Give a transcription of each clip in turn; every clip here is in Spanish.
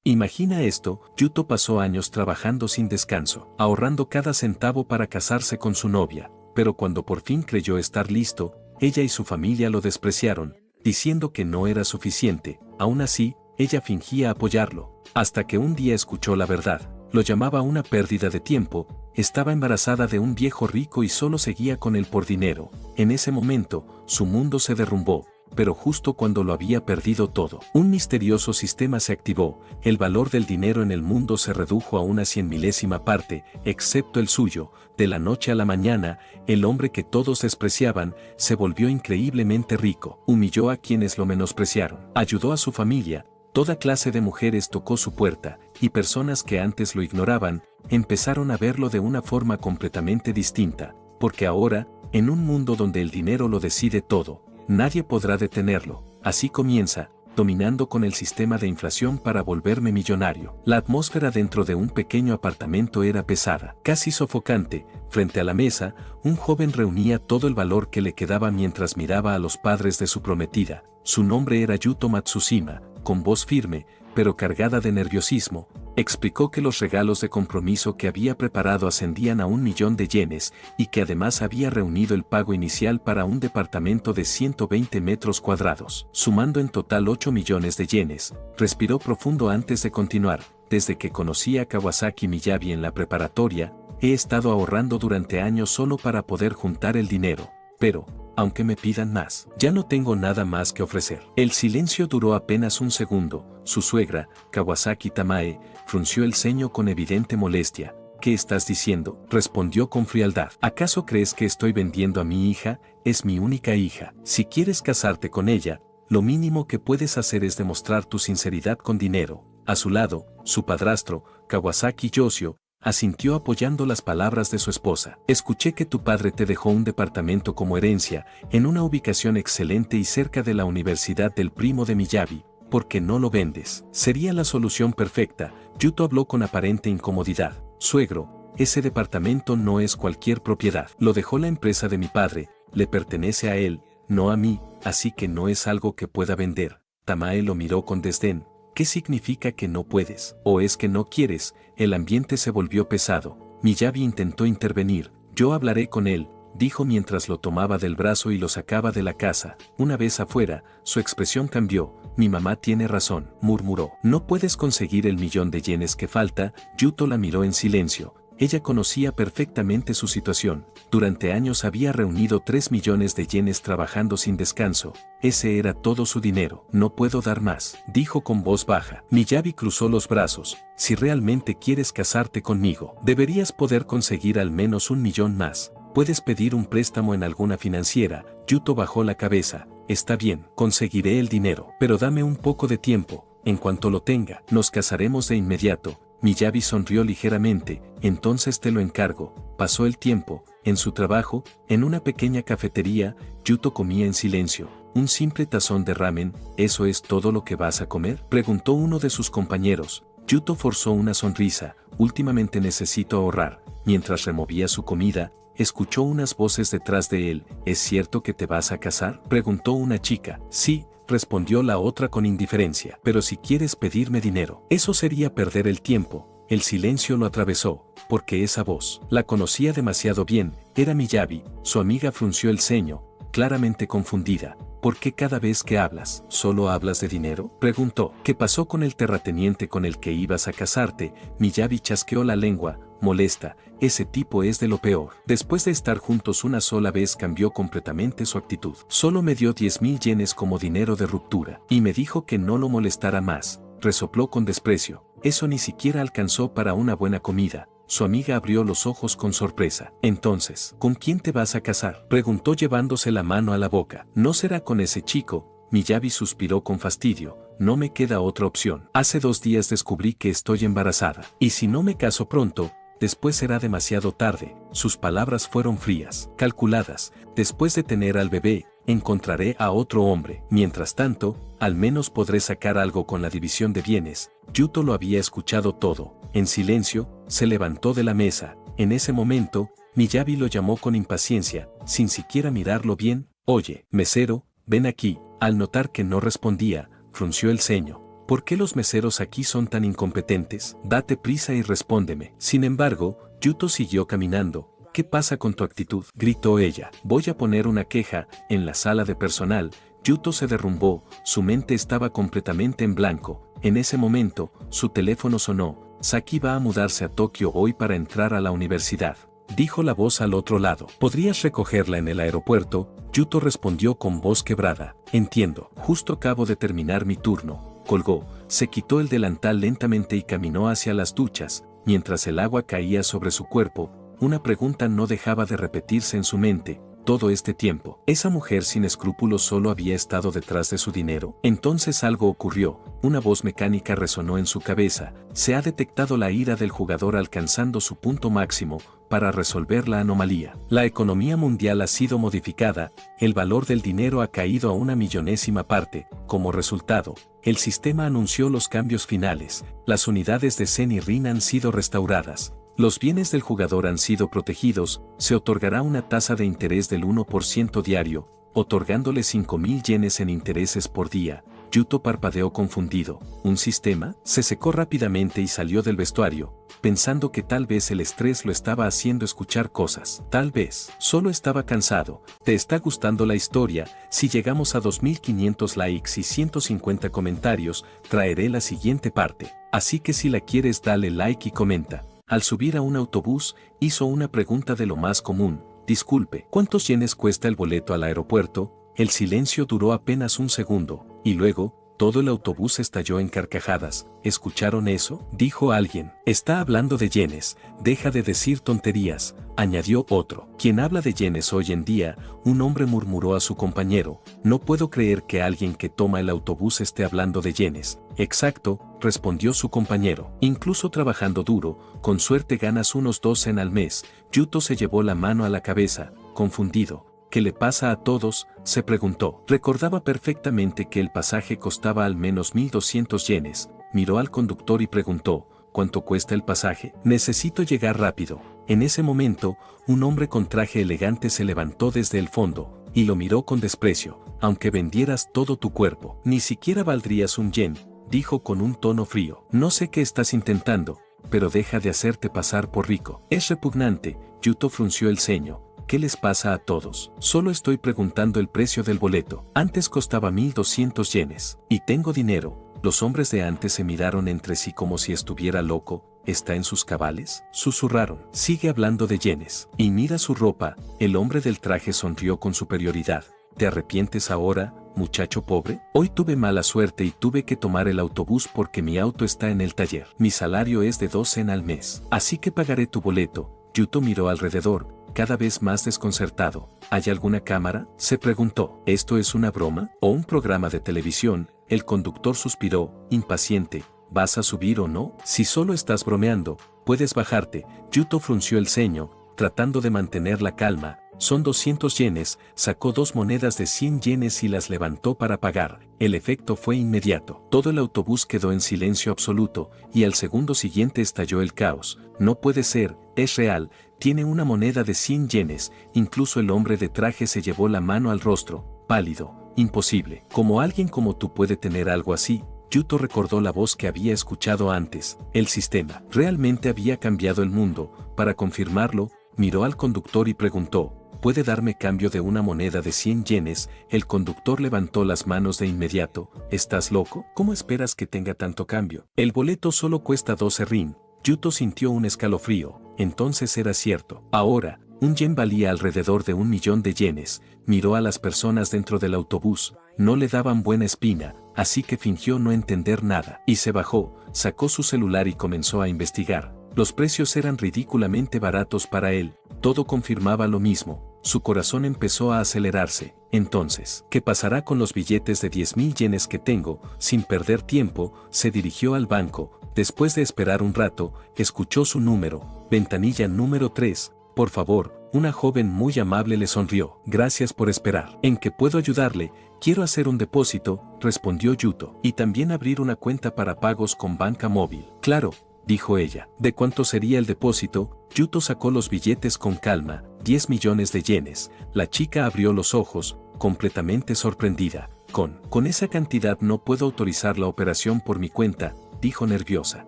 Imagina esto, Yuto pasó años trabajando sin descanso, ahorrando cada centavo para casarse con su novia, pero cuando por fin creyó estar listo, ella y su familia lo despreciaron, diciendo que no era suficiente. Aún así, ella fingía apoyarlo, hasta que un día escuchó la verdad. Lo llamaba una pérdida de tiempo, estaba embarazada de un viejo rico y solo seguía con él por dinero. En ese momento, su mundo se derrumbó, pero justo cuando lo había perdido todo, un misterioso sistema se activó, el valor del dinero en el mundo se redujo a una 100.000ª parte, excepto el suyo. De la noche a la mañana, el hombre que todos despreciaban, se volvió increíblemente rico, humilló a quienes lo menospreciaron, ayudó a su familia. Toda clase de mujeres tocó su puerta, y personas que antes lo ignoraban, empezaron a verlo de una forma completamente distinta, porque ahora, en un mundo donde el dinero lo decide todo, nadie podrá detenerlo. Así comienza, dominando con el sistema de inflación para volverme millonario. La atmósfera dentro de un pequeño apartamento era pesada, casi sofocante. Frente a la mesa, un joven reunía todo el valor que le quedaba mientras miraba a los padres de su prometida. Su nombre era Yuto Matsushima. Con voz firme, pero cargada de nerviosismo, explicó que los regalos de compromiso que había preparado ascendían a 1.000.000 de yenes y que además había reunido el pago inicial para un departamento de 120 metros cuadrados, sumando en total 8 millones de yenes. Respiró profundo antes de continuar. Desde que conocí a Kawasaki Miyabi en la preparatoria, he estado ahorrando durante años solo para poder juntar el dinero, pero aunque me pidan más, ya no tengo nada más que ofrecer. El silencio duró apenas un segundo. Su suegra, Kawasaki Tamae, frunció el ceño con evidente molestia. ¿Qué estás diciendo?, respondió con frialdad. ¿Acaso crees que estoy vendiendo a mi hija? Es mi única hija. Si quieres casarte con ella, lo mínimo que puedes hacer es demostrar tu sinceridad con dinero. A su lado, su padrastro, Kawasaki Yoshio, asintió apoyando las palabras de su esposa. Escuché que tu padre te dejó un departamento como herencia, en una ubicación excelente y cerca de la universidad del primo de Miyabi. ¿Por qué no lo vendes? Sería la solución perfecta. Yuto habló con aparente incomodidad. Suegro, ese departamento no es cualquier propiedad. Lo dejó la empresa de mi padre, le pertenece a él, no a mí, así que no es algo que pueda vender. Tamae lo miró con desdén. ¿Qué significa que no puedes? ¿O es que no quieres? El ambiente se volvió pesado. Miyabi intentó intervenir. Yo hablaré con él, dijo mientras lo tomaba del brazo y lo sacaba de la casa. Una vez afuera, su expresión cambió. Mi mamá tiene razón, murmuró. No puedes conseguir el 1.000.000 de yenes que falta. Yuto la miró en silencio. Ella conocía perfectamente su situación. Durante años había reunido 3 millones de yenes trabajando sin descanso. Ese era todo su dinero. No puedo dar más, dijo con voz baja. Miyabi cruzó los brazos. Si realmente quieres casarte conmigo, deberías poder conseguir al menos 1.000.000 más. Puedes pedir un préstamo en alguna financiera. Yuto bajó la cabeza. Está bien, conseguiré el dinero, pero dame un poco de tiempo. En cuanto lo tenga, nos casaremos de inmediato. Miyabi sonrió ligeramente. Entonces te lo encargo. Pasó el tiempo. En su trabajo, en una pequeña cafetería, Yuto comía en silencio. ¿Un simple tazón de ramen, eso es todo lo que vas a comer?, preguntó uno de sus compañeros. Yuto forzó una sonrisa. Últimamente necesito ahorrar. Mientras removía su comida, escuchó unas voces detrás de él. ¿Es cierto que te vas a casar?, preguntó una chica. Sí, respondió la otra con indiferencia. Pero si quieres pedirme dinero, eso sería perder el tiempo. El silencio lo atravesó, porque esa voz la conocía demasiado bien. Era Miyabi. Su amiga frunció el ceño, claramente confundida. ¿Por qué cada vez que hablas, solo hablas de dinero?, preguntó. ¿Qué pasó con el terrateniente con el que ibas a casarte? Miyabi chasqueó la lengua, molesta. Ese tipo es de lo peor. Después de estar juntos una sola vez cambió completamente su actitud. Solo me dio 10.000 yenes como dinero de ruptura, y me dijo que no lo molestara más. Resopló con desprecio. Eso ni siquiera alcanzó para una buena comida. Su amiga abrió los ojos con sorpresa. Entonces, ¿con quién te vas a casar?, preguntó llevándose la mano a la boca. No será con ese chico. Miyabi suspiró con fastidio. No me queda otra opción. Hace 2 días descubrí que estoy embarazada. Y si no me caso pronto, después será demasiado tarde. Sus palabras fueron frías, calculadas. Después de tener al bebé, encontraré a otro hombre. Mientras tanto, al menos podré sacar algo con la división de bienes. Yuto lo había escuchado todo. En silencio, se levantó de la mesa. En ese momento, Miyabi lo llamó con impaciencia, sin siquiera mirarlo bien. Oye, mesero, ven aquí. Al notar que no respondía, frunció el ceño. ¿Por qué los meseros aquí son tan incompetentes? Date prisa y respóndeme. Sin embargo, Yuto siguió caminando. ¿Qué pasa con tu actitud?, gritó ella. Voy a poner una queja. En la sala de personal, Yuto se derrumbó, su mente estaba completamente en blanco. En ese momento, su teléfono sonó. Saki va a mudarse a Tokio hoy para entrar a la universidad, dijo la voz al otro lado. ¿Podrías recogerla en el aeropuerto? Yuto respondió con voz quebrada. Entiendo, justo acabo de terminar mi turno. Colgó, se quitó el delantal lentamente y caminó hacia las duchas. Mientras el agua caía sobre su cuerpo, una pregunta no dejaba de repetirse en su mente. Todo este tiempo, ¿esa mujer sin escrúpulos solo había estado detrás de su dinero? Entonces algo ocurrió, una voz mecánica resonó en su cabeza. Se ha detectado la ira del jugador alcanzando su punto máximo. Para resolver la anomalía, la economía mundial ha sido modificada, el valor del dinero ha caído a una millonésima parte. Como resultado, el sistema anunció los cambios finales. Las unidades de Zen y Rin han sido restauradas. Los bienes del jugador han sido protegidos, se otorgará una tasa de interés del 1% diario, otorgándole 5.000 yenes en intereses por día. Yuto parpadeó confundido. ¿Un sistema? Se secó rápidamente y salió del vestuario, pensando que tal vez el estrés lo estaba haciendo escuchar cosas. Tal vez, solo estaba cansado. ¿Te está gustando la historia? Si llegamos a 2.500 likes y 150 comentarios, traeré la siguiente parte. Así que si la quieres dale like y comenta. Al subir a un autobús, hizo una pregunta de lo más común. Disculpe, ¿cuántos yenes cuesta el boleto al aeropuerto? El silencio duró apenas un segundo, y luego, todo el autobús estalló en carcajadas. ¿Escucharon eso?, dijo alguien. Está hablando de yenes, deja de decir tonterías, añadió otro. Quien habla de yenes hoy en día, un hombre murmuró a su compañero. No puedo creer que alguien que toma el autobús esté hablando de yenes. Exacto, respondió su compañero. Incluso trabajando duro, con suerte ganas unos 12 al mes. Yuto se llevó la mano a la cabeza, confundido. ¿Qué le pasa a todos?, se preguntó. Recordaba perfectamente que el pasaje costaba al menos 1.200 yenes. Miró al conductor y preguntó, ¿cuánto cuesta el pasaje? Necesito llegar rápido. En ese momento, un hombre con traje elegante se levantó desde el fondo, y lo miró con desprecio. Aunque vendieras todo tu cuerpo, ni siquiera valdrías un yen, dijo con un tono frío. No sé qué estás intentando, pero deja de hacerte pasar por rico. Es repugnante. Yuto frunció el ceño. ¿Qué les pasa a todos? Solo estoy preguntando el precio del boleto. Antes costaba 1.200 yenes. Y tengo dinero. Los hombres de antes se miraron entre sí como si estuviera loco. ¿Está en sus cabales?, susurraron. Sigue hablando de yenes. Y mira su ropa. El hombre del traje sonrió con superioridad. ¿Te arrepientes ahora, muchacho pobre? Hoy tuve mala suerte y tuve que tomar el autobús porque mi auto está en el taller. Mi salario es de 12 al mes. Así que pagaré tu boleto. Yuto miró alrededor, cada vez más desconcertado. ¿Hay alguna cámara?, se preguntó. ¿Esto es una broma o un programa de televisión? El conductor suspiró, impaciente. ¿Vas a subir o no? Si solo estás bromeando, puedes bajarte. Yuto frunció el ceño, tratando de mantener la calma. Son 200 yenes, sacó 2 monedas de 100 yenes y las levantó para pagar. El efecto fue inmediato. Todo el autobús quedó en silencio absoluto, y al segundo siguiente estalló el caos. No puede ser, es real, tiene una moneda de 100 yenes. Incluso el hombre de traje se llevó la mano al rostro, pálido. Imposible. ¿Cómo alguien como tú puede tener algo así? Yuto recordó la voz que había escuchado antes. El sistema realmente había cambiado el mundo. Para confirmarlo, miró al conductor y preguntó, ¿puede darme cambio de una moneda de 100 yenes? El conductor levantó las manos de inmediato. ¿Estás loco? ¿Cómo esperas que tenga tanto cambio? El boleto solo cuesta 12 rin. Yuto sintió un escalofrío. Entonces era cierto. Ahora, un yen valía alrededor de 1.000.000 de yenes. Miró a las personas dentro del autobús. No le daban buena espina, así que fingió no entender nada. Y se bajó, sacó su celular y comenzó a investigar. Los precios eran ridículamente baratos para él. Todo confirmaba lo mismo. Su corazón empezó a acelerarse. Entonces, ¿qué pasará con los billetes de 10.000 yenes que tengo? Sin perder tiempo, se dirigió al banco. Después de esperar un rato, escuchó su número. Ventanilla número 3. Por favor, una joven muy amable le sonrió. Gracias por esperar. ¿En qué puedo ayudarle? Quiero hacer un depósito, respondió Yuto. Y también abrir una cuenta para pagos con banca móvil. Claro, dijo ella. ¿De cuánto sería el depósito? Yuto sacó los billetes con calma. 10 millones de yenes. La chica abrió los ojos. completamente sorprendida. Con esa cantidad no puedo autorizar la operación por mi cuenta, dijo nerviosa.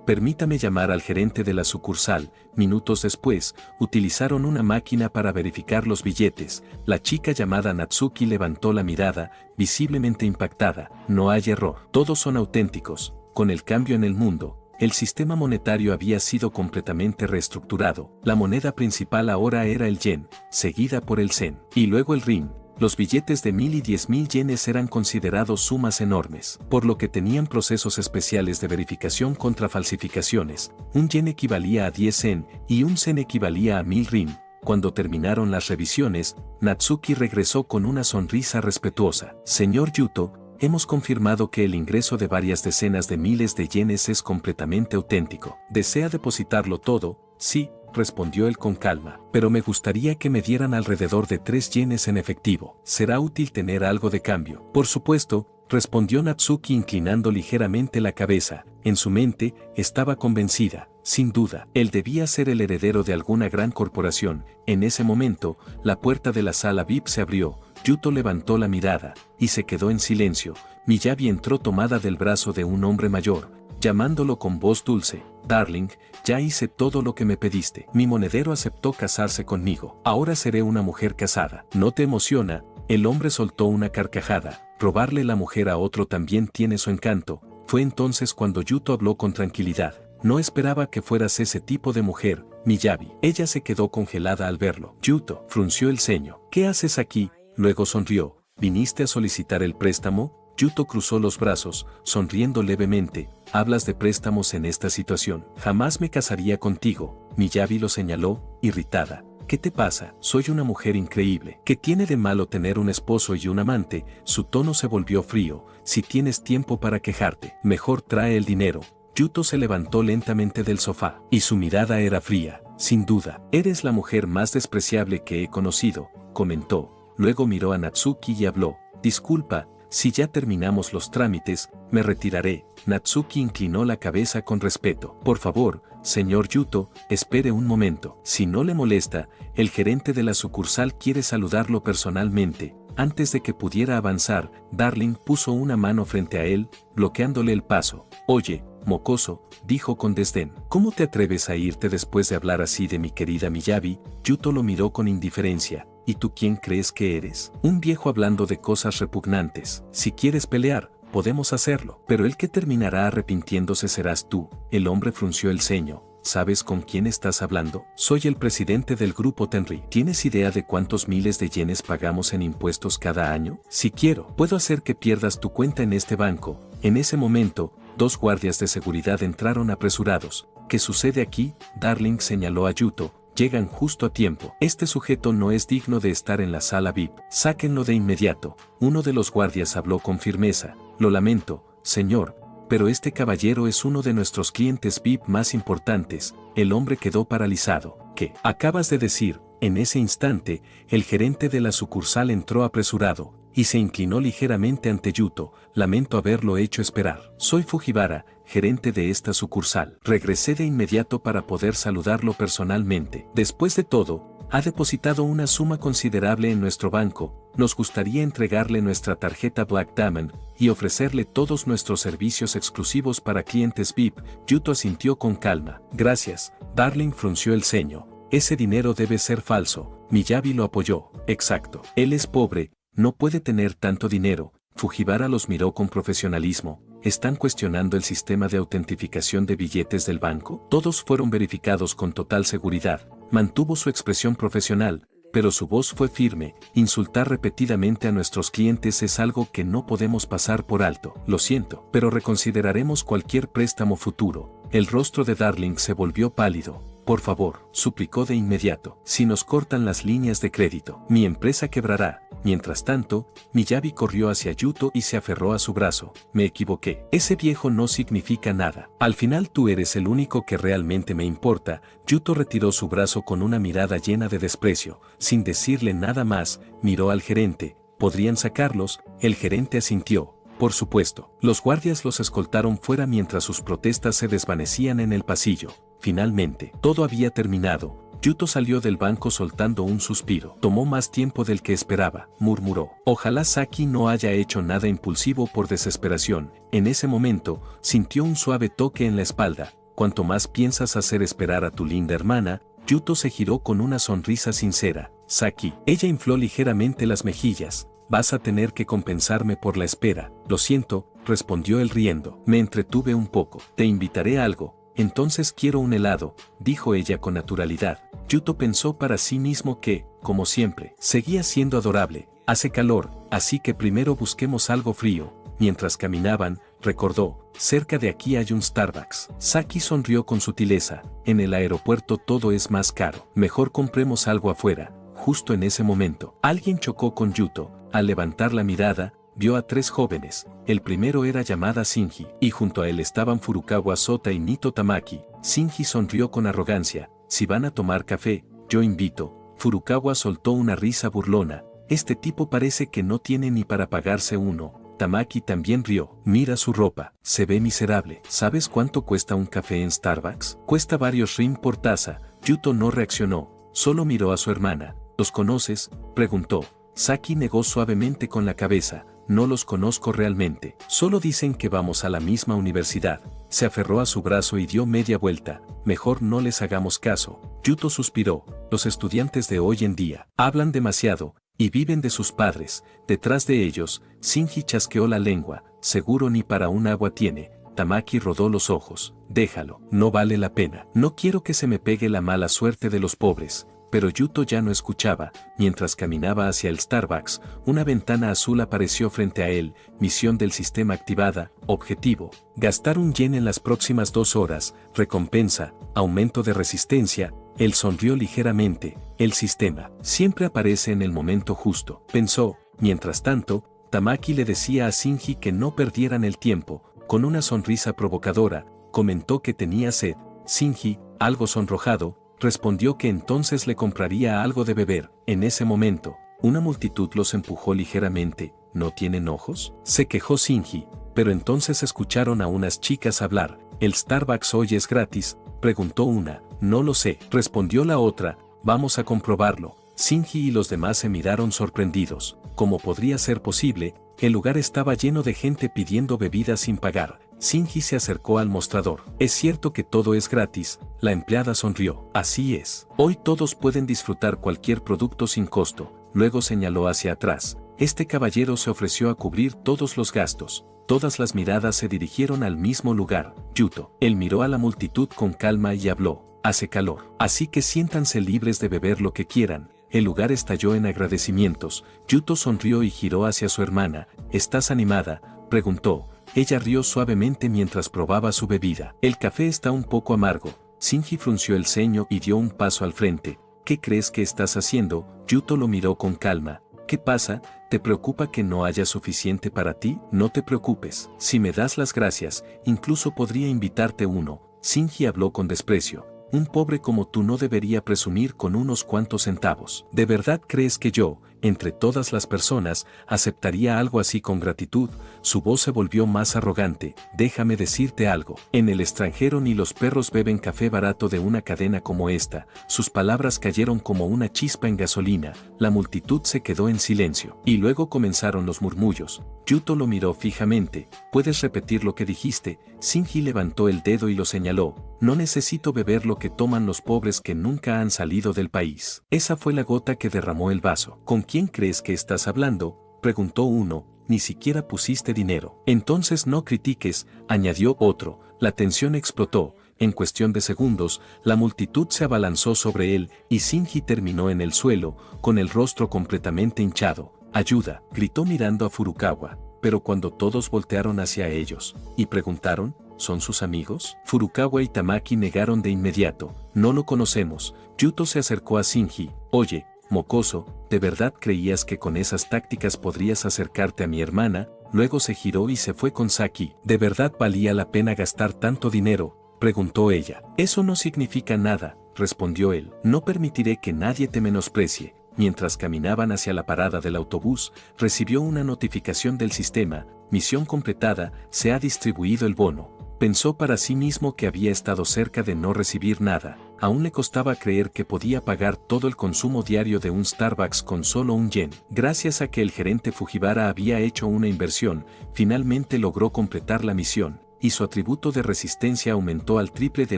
Permítame llamar al gerente de la sucursal. Minutos después, utilizaron una máquina para verificar los billetes. La chica llamada Natsuki levantó la mirada, visiblemente impactada. No hay error. Todos son auténticos. Con el cambio en el mundo, el sistema monetario había sido completamente reestructurado. La moneda principal ahora era el yen, seguida por el sen, y luego el rin. Los billetes de 1000 y 10.000 yenes eran considerados sumas enormes, por lo que tenían procesos especiales de verificación contra falsificaciones. Un yen equivalía a 10 sen y un sen equivalía a 1000 rin. Cuando terminaron las revisiones, Natsuki regresó con una sonrisa respetuosa. Señor Yuto, hemos confirmado que el ingreso de varias decenas de miles de yenes es completamente auténtico. ¿Desea depositarlo todo? Sí, respondió él con calma, pero me gustaría que me dieran alrededor de 3 yenes en efectivo. Será útil tener algo de cambio. Por supuesto, respondió Natsuki inclinando ligeramente la cabeza. En su mente, estaba convencida. Sin duda, él debía ser el heredero de alguna gran corporación. En ese momento, la puerta de la sala VIP se abrió. Yuto levantó la mirada y se quedó en silencio. Miyabi entró tomada del brazo de un hombre mayor, llamándolo con voz dulce. Darling, ya hice todo lo que me pediste. Mi monedero aceptó casarse conmigo. Ahora seré una mujer casada. ¿No te emociona? El hombre soltó una carcajada. Robarle la mujer a otro también tiene su encanto. Fue entonces cuando Yuto habló con tranquilidad. No esperaba que fueras ese tipo de mujer, Miyabi. Ella se quedó congelada al verlo. Yuto frunció el ceño. ¿Qué haces aquí? Luego sonrió. ¿Viniste a solicitar el préstamo? Yuto cruzó los brazos, sonriendo levemente. ¿Hablas de préstamos en esta situación? Jamás me casaría contigo. Miyabi lo señaló, irritada. ¿Qué te pasa? Soy una mujer increíble. ¿Qué tiene de malo tener un esposo y un amante? Su tono se volvió frío. Si tienes tiempo para quejarte, mejor trae el dinero. Yuto se levantó lentamente del sofá, y su mirada era fría. Sin duda, eres la mujer más despreciable que he conocido, comentó. Luego miró a Natsuki y habló. Disculpa, si ya terminamos los trámites, me retiraré. Natsuki inclinó la cabeza con respeto. Por favor, señor Yuto, espere un momento. Si no le molesta, el gerente de la sucursal quiere saludarlo personalmente. Antes de que pudiera avanzar, Darling puso una mano frente a él, bloqueándole el paso. Oye, mocoso, dijo con desdén. ¿Cómo te atreves a irte después de hablar así de mi querida Miyabi? Yuto lo miró con indiferencia. ¿Y tú quién crees que eres? Un viejo hablando de cosas repugnantes. Si quieres pelear, podemos hacerlo. Pero el que terminará arrepintiéndose serás tú. El hombre frunció el ceño. ¿Sabes con quién estás hablando? Soy el presidente del grupo Tenri. ¿Tienes idea de cuántos miles de yenes pagamos en impuestos cada año? Si quiero, puedo hacer que pierdas tu cuenta en este banco. En ese momento, 2 guardias de seguridad entraron apresurados. ¿Qué sucede aquí? Darling señaló a Yuto. Llegan justo a tiempo. Este sujeto no es digno de estar en la sala VIP. Sáquenlo de inmediato. Uno de los guardias habló con firmeza. Lo lamento, señor, pero este caballero es uno de nuestros clientes VIP más importantes. El hombre quedó paralizado. ¿Qué acabas de decir? En ese instante, el gerente de la sucursal entró apresurado y se inclinó ligeramente ante Yuto. Lamento haberlo hecho esperar. Soy Fujiwara, gerente de esta sucursal. Regresé de inmediato para poder saludarlo personalmente. Después de todo, ha depositado una suma considerable en nuestro banco. Nos gustaría entregarle nuestra tarjeta Black Diamond y ofrecerle todos nuestros servicios exclusivos para clientes VIP. Yuto asintió con calma. Gracias. Darling frunció el ceño. Ese dinero debe ser falso. Miyabi lo apoyó. Exacto. Él es pobre, no puede tener tanto dinero. Fujiwara los miró con profesionalismo. ¿Están cuestionando el sistema de autentificación de billetes del banco? Todos fueron verificados con total seguridad. Mantuvo su expresión profesional, pero su voz fue firme. Insultar repetidamente a nuestros clientes es algo que no podemos pasar por alto. Lo siento, pero reconsideraremos cualquier préstamo futuro. El rostro de Darling se volvió pálido. Por favor, suplicó de inmediato. Si nos cortan las líneas de crédito, mi empresa quebrará. Mientras tanto, Miyabi corrió hacia Yuto y se aferró a su brazo. Me equivoqué. Ese viejo no significa nada. Al final tú eres el único que realmente me importa. Yuto retiró su brazo con una mirada llena de desprecio. Sin decirle nada más, miró al gerente. ¿Podrían sacarlos? El gerente asintió. Por supuesto. Los guardias los escoltaron fuera mientras sus protestas se desvanecían en el pasillo. Finalmente, todo había terminado. Yuto salió del banco soltando un suspiro. Tomó más tiempo del que esperaba, murmuró. Ojalá Saki no haya hecho nada impulsivo por desesperación. En ese momento, sintió un suave toque en la espalda. Cuanto más piensas hacer esperar a tu linda hermana, Yuto se giró con una sonrisa sincera. Saki. Ella infló ligeramente las mejillas. Vas a tener que compensarme por la espera. Lo siento, respondió él riendo. Me entretuve un poco. Te invitaré a algo. Entonces quiero un helado, dijo ella con naturalidad. Yuto pensó para sí mismo que, como siempre, seguía siendo adorable. Hace calor, así que primero busquemos algo frío. Mientras caminaban, recordó, cerca de aquí hay un Starbucks. Saki sonrió con sutileza. En el aeropuerto todo es más caro. Mejor compremos algo afuera. Justo en ese momento, alguien chocó con Yuto. Al levantar la mirada, vio a 3 jóvenes. El primero era llamada Shinji, y junto a él estaban Furukawa Sota y Nito Tamaki. Shinji sonrió con arrogancia. Si van a tomar café, yo invito. Furukawa soltó una risa burlona. Este tipo parece que no tiene ni para pagarse uno. Tamaki también rió. Mira su ropa, se ve miserable. ¿Sabes cuánto cuesta un café en Starbucks? Cuesta varios rin por taza. Yuto no reaccionó, solo miró a su hermana. ¿Los conoces?, preguntó. Saki negó suavemente con la cabeza. No los conozco realmente. Solo dicen que vamos a la misma universidad. Se aferró a su brazo y dio media vuelta. Mejor no les hagamos caso. Yuto suspiró. Los estudiantes de hoy en día hablan demasiado y viven de sus padres. Detrás de ellos, Shinji chasqueó la lengua. Seguro ni para un agua tiene. Tamaki rodó los ojos. Déjalo, no vale la pena. No quiero que se me pegue la mala suerte de los pobres. Pero Yuto ya no escuchaba. Mientras caminaba hacia el Starbucks, una ventana azul apareció frente a él. Misión del sistema activada. Objetivo: gastar un yen en las próximas 2 horas. Recompensa: aumento de resistencia. Él sonrió ligeramente. El sistema siempre aparece en el momento justo, pensó. Mientras tanto, Tamaki le decía a Shinji que no perdieran el tiempo. Con una sonrisa provocadora, comentó que tenía sed. Shinji, algo sonrojado, respondió que entonces le compraría algo de beber. En ese momento, una multitud los empujó ligeramente. ¿No tienen ojos?, se quejó Shinji. Pero entonces escucharon a unas chicas hablar. ¿El Starbucks hoy es gratis?, preguntó una. No lo sé, respondió la otra. Vamos a comprobarlo. Shinji y los demás se miraron sorprendidos. ¿Cómo podría ser posible? El lugar estaba lleno de gente pidiendo bebidas sin pagar. Shinji se acercó al mostrador. ¿Es cierto que todo es gratis?, la empleada sonrió. Así es. Hoy todos pueden disfrutar cualquier producto sin costo. Luego señaló hacia atrás. Este caballero se ofreció a cubrir todos los gastos. Todas las miradas se dirigieron al mismo lugar. Yuto. Él miró a la multitud con calma y habló. Hace calor. Así que siéntanse libres de beber lo que quieran. El lugar estalló en agradecimientos. Yuto sonrió y giró hacia su hermana. ¿Estás animada?, preguntó. Ella rió suavemente mientras probaba su bebida. El café está un poco amargo. Shinji frunció el ceño y dio un paso al frente. ¿Qué crees que estás haciendo? Yuto lo miró con calma. ¿Qué pasa? ¿Te preocupa que no haya suficiente para ti? No te preocupes. Si me das las gracias, incluso podría invitarte uno. Shinji habló con desprecio. Un pobre como tú no debería presumir con unos cuantos centavos. ¿De verdad crees que yo, entre todas las personas, aceptaría algo así con gratitud? Su voz se volvió más arrogante. Déjame decirte algo. En el extranjero ni los perros beben café barato de una cadena como esta. Sus palabras cayeron como una chispa en gasolina. La multitud se quedó en silencio. Y luego comenzaron los murmullos. Yuto lo miró fijamente. ¿Puedes repetir lo que dijiste? Shinji levantó el dedo y lo señaló. No necesito beber lo que toman los pobres que nunca han salido del país. Esa fue la gota que derramó el vaso. ¿Con quién crees que estás hablando?, preguntó uno. Ni siquiera pusiste dinero. Entonces no critiques, añadió otro. La tensión explotó. En cuestión de segundos, la multitud se abalanzó sobre él y Shinji terminó en el suelo, con el rostro completamente hinchado. Ayuda, gritó mirando a Furukawa. Pero cuando todos voltearon hacia ellos y preguntaron, ¿son sus amigos? Furukawa y Tamaki negaron de inmediato. No lo conocemos. Yuto se acercó a Shinji. Oye, mocoso, ¿de verdad creías que con esas tácticas podrías acercarte a mi hermana? Luego se giró y se fue con Saki. ¿De verdad valía la pena gastar tanto dinero?, preguntó ella. Eso no significa nada, respondió él. No permitiré que nadie te menosprecie. Mientras caminaban hacia la parada del autobús, recibió una notificación del sistema. Misión completada, se ha distribuido el bono. Pensó para sí mismo que había estado cerca de no recibir nada. Aún le costaba creer que podía pagar todo el consumo diario de un Starbucks con solo un yen. Gracias a que el gerente Fujiwara había hecho una inversión, finalmente logró completar la misión, y su atributo de resistencia aumentó al triple de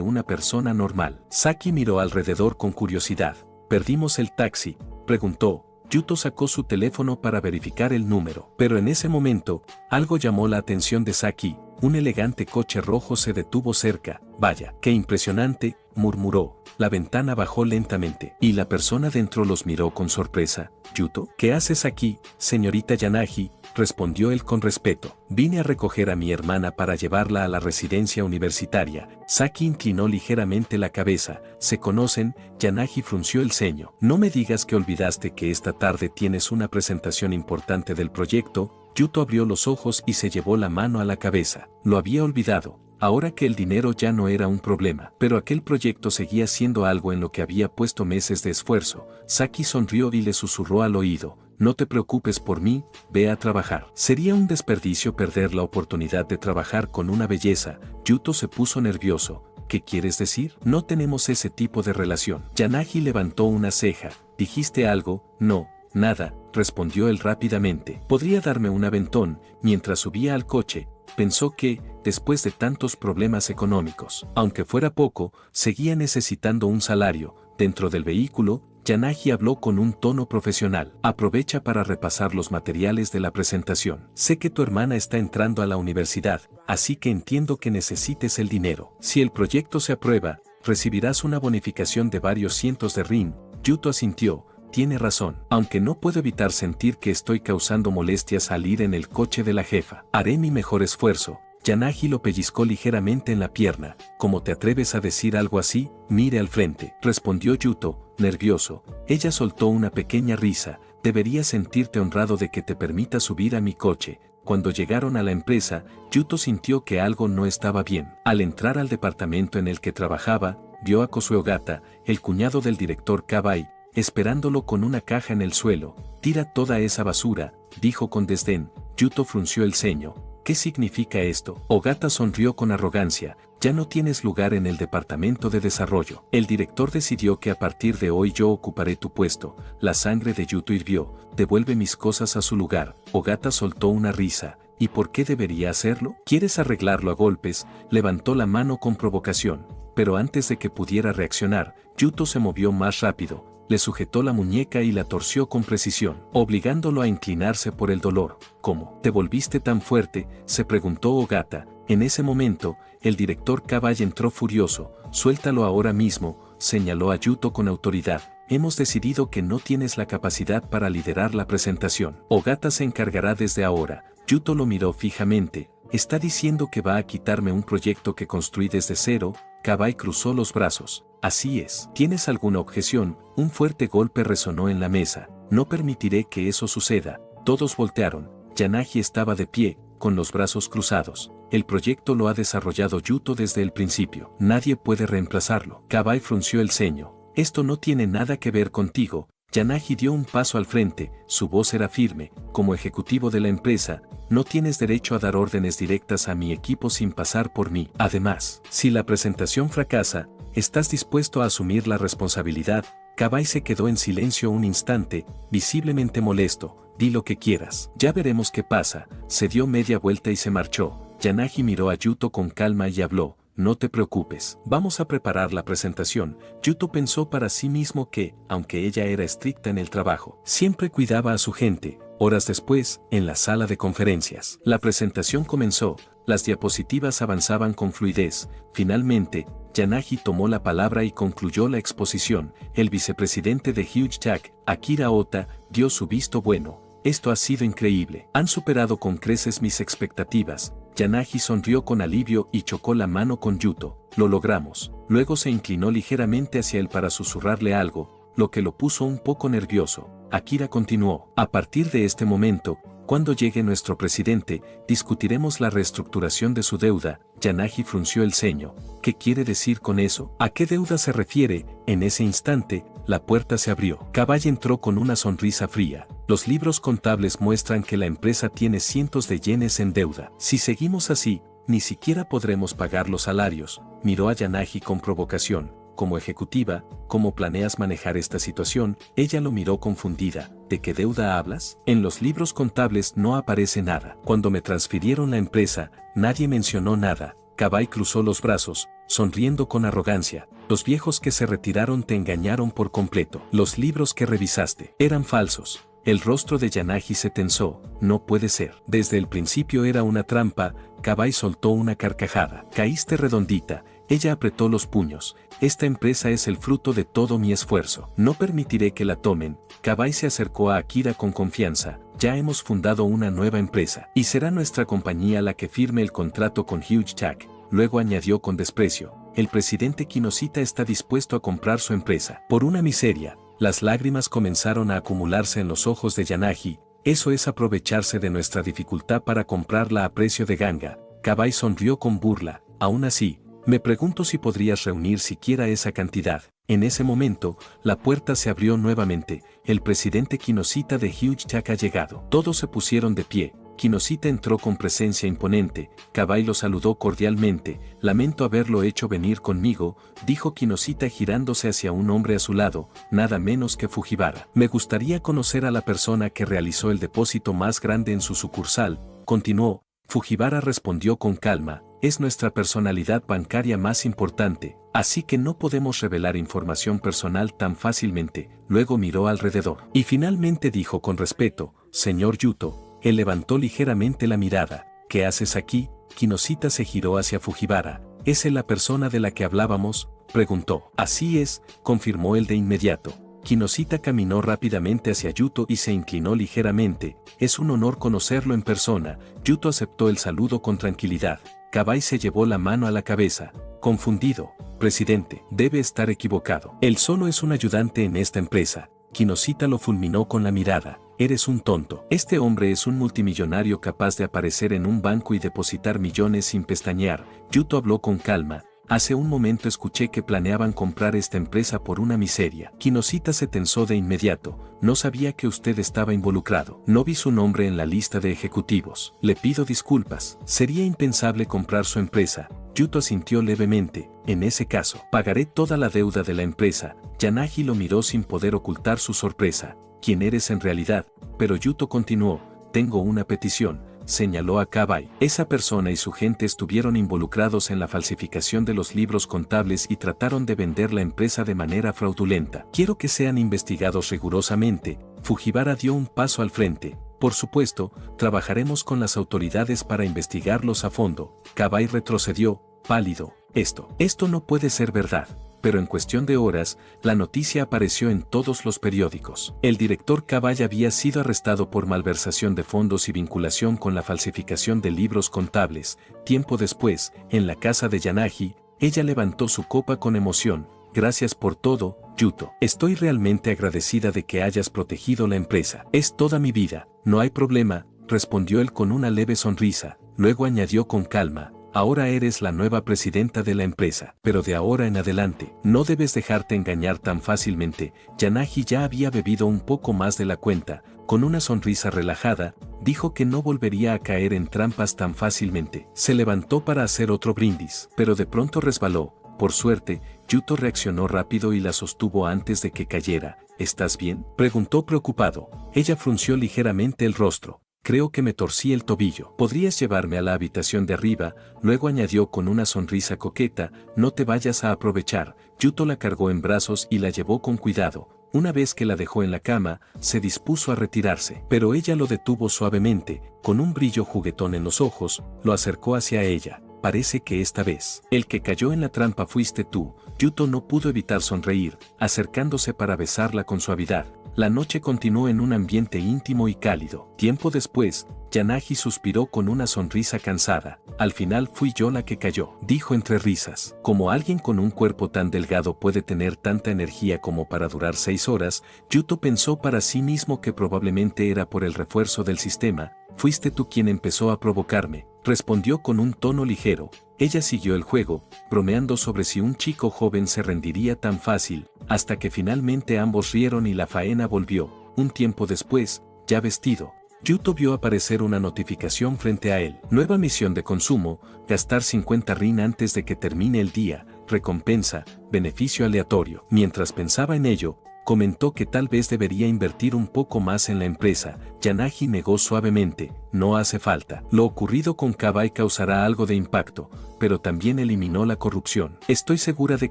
una persona normal. Saki miró alrededor con curiosidad. ¿Perdimos el taxi?, preguntó. Yuto sacó su teléfono para verificar el número. Pero en ese momento, algo llamó la atención de Saki. Un elegante coche rojo se detuvo cerca. «Vaya, qué impresionante», murmuró. La ventana bajó lentamente, y la persona dentro los miró con sorpresa. «Yuto, ¿qué haces aquí, señorita Yanagi?», respondió él con respeto. «Vine a recoger a mi hermana para llevarla a la residencia universitaria». Saki inclinó ligeramente la cabeza. «¿Se conocen?». Yanagi frunció el ceño. «No me digas que olvidaste que esta tarde tienes una presentación importante del proyecto». Yuto abrió los ojos y se llevó la mano a la cabeza. Lo había olvidado. Ahora que el dinero ya no era un problema, pero aquel proyecto seguía siendo algo en lo que había puesto meses de esfuerzo. Saki sonrió y le susurró al oído: «No te preocupes por mí, ve a trabajar». Sería un desperdicio perder la oportunidad de trabajar con una belleza. Yuto se puso nervioso. «¿Qué quieres decir?». «No tenemos ese tipo de relación». Yanagi levantó una ceja. «¿Dijiste algo?». «No, nada», respondió él rápidamente. «Podría darme un aventón». Mientras subía al coche, pensó que, después de tantos problemas económicos, aunque fuera poco, seguía necesitando un salario. Dentro del vehículo, Yanagi habló con un tono profesional. «Aprovecha para repasar los materiales de la presentación. Sé que tu hermana está entrando a la universidad, así que entiendo que necesites el dinero. Si el proyecto se aprueba, recibirás una bonificación de varios cientos de rin». Yuto asintió. «Tiene razón, aunque no puedo evitar sentir que estoy causando molestias al ir en el coche de la jefa. Haré mi mejor esfuerzo». Yanagi lo pellizcó ligeramente en la pierna. «¿Cómo te atreves a decir algo así? Mire al frente», respondió Yuto, nervioso. Ella soltó una pequeña risa. «Deberías sentirte honrado de que te permita subir a mi coche». Cuando llegaron a la empresa, Yuto sintió que algo no estaba bien. Al entrar al departamento en el que trabajaba, vio a Kosuke Ogata, el cuñado del director Kabai, esperándolo con una caja en el suelo. «Tira toda esa basura», dijo con desdén. Yuto frunció el ceño. «¿Qué significa esto?». Ogata sonrió con arrogancia. «Ya no tienes lugar en el departamento de desarrollo. El director decidió que a partir de hoy yo ocuparé tu puesto». La sangre de Yuto hirvió. «Devuelve mis cosas a su lugar». Ogata soltó una risa. «¿Y por qué debería hacerlo? ¿Quieres arreglarlo a golpes?». Levantó la mano con provocación. Pero antes de que pudiera reaccionar, Yuto se movió más rápido. Le sujetó la muñeca y la torció con precisión, obligándolo a inclinarse por el dolor. «¿Cómo te volviste tan fuerte?», se preguntó Ogata. En ese momento, el director Kabai entró furioso. «Suéltalo ahora mismo», señaló a Yuto con autoridad. «Hemos decidido que no tienes la capacidad para liderar la presentación. Ogata se encargará desde ahora». Yuto lo miró fijamente. «¿Está diciendo que va a quitarme un proyecto que construí desde cero?». Kabai cruzó los brazos. «Así es. ¿Tienes alguna objeción?». Un fuerte golpe resonó en la mesa. «No permitiré que eso suceda». Todos voltearon. Yanagi estaba de pie, con los brazos cruzados. «El proyecto lo ha desarrollado Yuto desde el principio. Nadie puede reemplazarlo». Kabai frunció el ceño. «Esto no tiene nada que ver contigo». Yanagi dio un paso al frente. Su voz era firme. «Como ejecutivo de la empresa, no tienes derecho a dar órdenes directas a mi equipo sin pasar por mí. Además, si la presentación fracasa, ¿estás dispuesto a asumir la responsabilidad?». Kabai se quedó en silencio un instante, visiblemente molesto. «Di lo que quieras. Ya veremos qué pasa». Se dio media vuelta y se marchó. Yanagi miró a Yuto con calma y habló. «No te preocupes. Vamos a preparar la presentación». Yuto pensó para sí mismo que, aunque ella era estricta en el trabajo, siempre cuidaba a su gente. Horas después, en la sala de conferencias, la presentación comenzó. Las diapositivas avanzaban con fluidez. Finalmente, Yanagi tomó la palabra y concluyó la exposición. El vicepresidente de Huge Tech, Akira Ota, dio su visto bueno. «Esto ha sido increíble. Han superado con creces mis expectativas». Yanagi sonrió con alivio y chocó la mano con Yuto. «Lo logramos». Luego se inclinó ligeramente hacia él para susurrarle algo, lo que lo puso un poco nervioso. Akira continuó. «A partir de este momento, cuando llegue nuestro presidente, discutiremos la reestructuración de su deuda». Yanagi frunció el ceño. «¿Qué quiere decir con eso? ¿A qué deuda se refiere?». En ese instante, la puerta se abrió. Kabai entró con una sonrisa fría. «Los libros contables muestran que la empresa tiene cientos de yenes en deuda. Si seguimos así, ni siquiera podremos pagar los salarios». Miró a Yanagi con provocación. como ejecutiva, ¿cómo planeas manejar esta situación? Ella lo miró confundida. ¿De qué deuda hablas? En los libros contables no aparece nada. Cuando me transfirieron la empresa, nadie mencionó nada. Cabai cruzó los brazos, sonriendo con arrogancia. Los viejos que se retiraron te engañaron por completo. Los libros que revisaste eran falsos. El rostro de Yanagi se tensó. No puede ser. Desde el principio era una trampa. Cabai soltó una carcajada. Caíste redondita. Ella apretó los puños. Esta empresa es el fruto de todo mi esfuerzo. No permitiré que la tomen. Cabai se acercó a Akira con confianza. Ya hemos fundado una nueva empresa. Y será nuestra compañía la que firme el contrato con Huge Jack. Luego añadió con desprecio. El presidente Kinoshita está dispuesto a comprar su empresa. Por una miseria. Las lágrimas comenzaron a acumularse en los ojos de Yanagi. Eso es aprovecharse de nuestra dificultad para comprarla a precio de ganga. Cabai sonrió con burla. Aún así, me pregunto si podrías reunir siquiera esa cantidad. En ese momento, la puerta se abrió nuevamente. El presidente Kinoshita de Huge Jack ha llegado. Todos se pusieron de pie. Kinoshita entró con presencia imponente. Cabai lo saludó cordialmente. Lamento haberlo hecho venir conmigo, dijo Kinoshita girándose hacia un hombre a su lado, nada menos que Fujiwara. Me gustaría conocer a la persona que realizó el depósito más grande en su sucursal, continuó. Fujiwara respondió con calma. Es nuestra personalidad bancaria más importante, así que no podemos revelar información personal tan fácilmente. Luego miró alrededor. Y finalmente dijo con respeto, señor Yuto. Él levantó ligeramente la mirada. ¿Qué haces aquí? Kinoshita se giró hacia Fujiwara. ¿Es él la persona de la que hablábamos? Preguntó. Así es, confirmó él de inmediato. Kinoshita caminó rápidamente hacia Yuto y se inclinó ligeramente. Es un honor conocerlo en persona. Yuto aceptó el saludo con tranquilidad. Cabai se llevó la mano a la cabeza. Confundido. Presidente, debe estar equivocado. Él solo es un ayudante en esta empresa. Kinoshita lo fulminó con la mirada. Eres un tonto. Este hombre es un multimillonario capaz de aparecer en un banco y depositar millones sin pestañear. Yuto habló con calma. Hace un momento escuché que planeaban comprar esta empresa por una miseria. Kinoshita se tensó de inmediato. No sabía que usted estaba involucrado. No vi su nombre en la lista de ejecutivos. Le pido disculpas. Sería impensable comprar su empresa. Yuto asintió levemente. En ese caso, pagaré toda la deuda de la empresa. Yanagi lo miró sin poder ocultar su sorpresa. ¿Quién eres en realidad? Pero Yuto continuó. Tengo una petición. Señaló a Cabai. Esa persona y su gente estuvieron involucrados en la falsificación de los libros contables y trataron de vender la empresa de manera fraudulenta. Quiero que sean investigados rigurosamente. Fujiwara dio un paso al frente. Por supuesto, trabajaremos con las autoridades para investigarlos a fondo. Cabai retrocedió, pálido. Esto no puede ser verdad. Pero en cuestión de horas, la noticia apareció en todos los periódicos. El director Cabai había sido arrestado por malversación de fondos y vinculación con la falsificación de libros contables. Tiempo después, en la casa de Yanagi, ella levantó su copa con emoción. Gracias por todo, Yuto. Estoy realmente agradecida de que hayas protegido la empresa. Es toda mi vida. No hay problema, respondió él con una leve sonrisa. Luego añadió con calma. Ahora eres la nueva presidenta de la empresa, pero de ahora en adelante, no debes dejarte engañar tan fácilmente. Yanagi ya había bebido un poco más de la cuenta. Con una sonrisa relajada, dijo que no volvería a caer en trampas tan fácilmente. Se levantó para hacer otro brindis, pero de pronto resbaló. Por suerte, Yuto reaccionó rápido y la sostuvo antes de que cayera. ¿Estás bien?, preguntó preocupado. Ella frunció ligeramente el rostro. Creo que me torcí el tobillo. ¿Podrías llevarme a la habitación de arriba? Luego añadió con una sonrisa coqueta, no te vayas a aprovechar. Yuto la cargó en brazos y la llevó con cuidado. Una vez que la dejó en la cama, se dispuso a retirarse. Pero ella lo detuvo suavemente, con un brillo juguetón en los ojos, lo acercó hacia ella. Parece que esta vez, el que cayó en la trampa fuiste tú. Yuto no pudo evitar sonreír, acercándose para besarla con suavidad. La noche continuó en un ambiente íntimo y cálido. Tiempo después, Yanagi suspiró con una sonrisa cansada. Al final fui yo la que cayó, dijo entre risas. Como alguien con un cuerpo tan delgado puede tener tanta energía como para durar 6 horas, Yuto pensó para sí mismo que probablemente era por el refuerzo del sistema. Fuiste tú quien empezó a provocarme, respondió con un tono ligero. Ella siguió el juego, bromeando sobre si un chico joven se rendiría tan fácil, hasta que finalmente ambos rieron y la faena volvió. Un tiempo después, ya vestido, Yuto vio aparecer una notificación frente a él. Nueva misión de consumo, gastar 50 rin antes de que termine el día, recompensa, beneficio aleatorio. Mientras pensaba en ello, comentó que tal vez debería invertir un poco más en la empresa. Yanagi negó suavemente, no hace falta. Lo ocurrido con Kabai causará algo de impacto, pero también eliminó la corrupción. Estoy segura de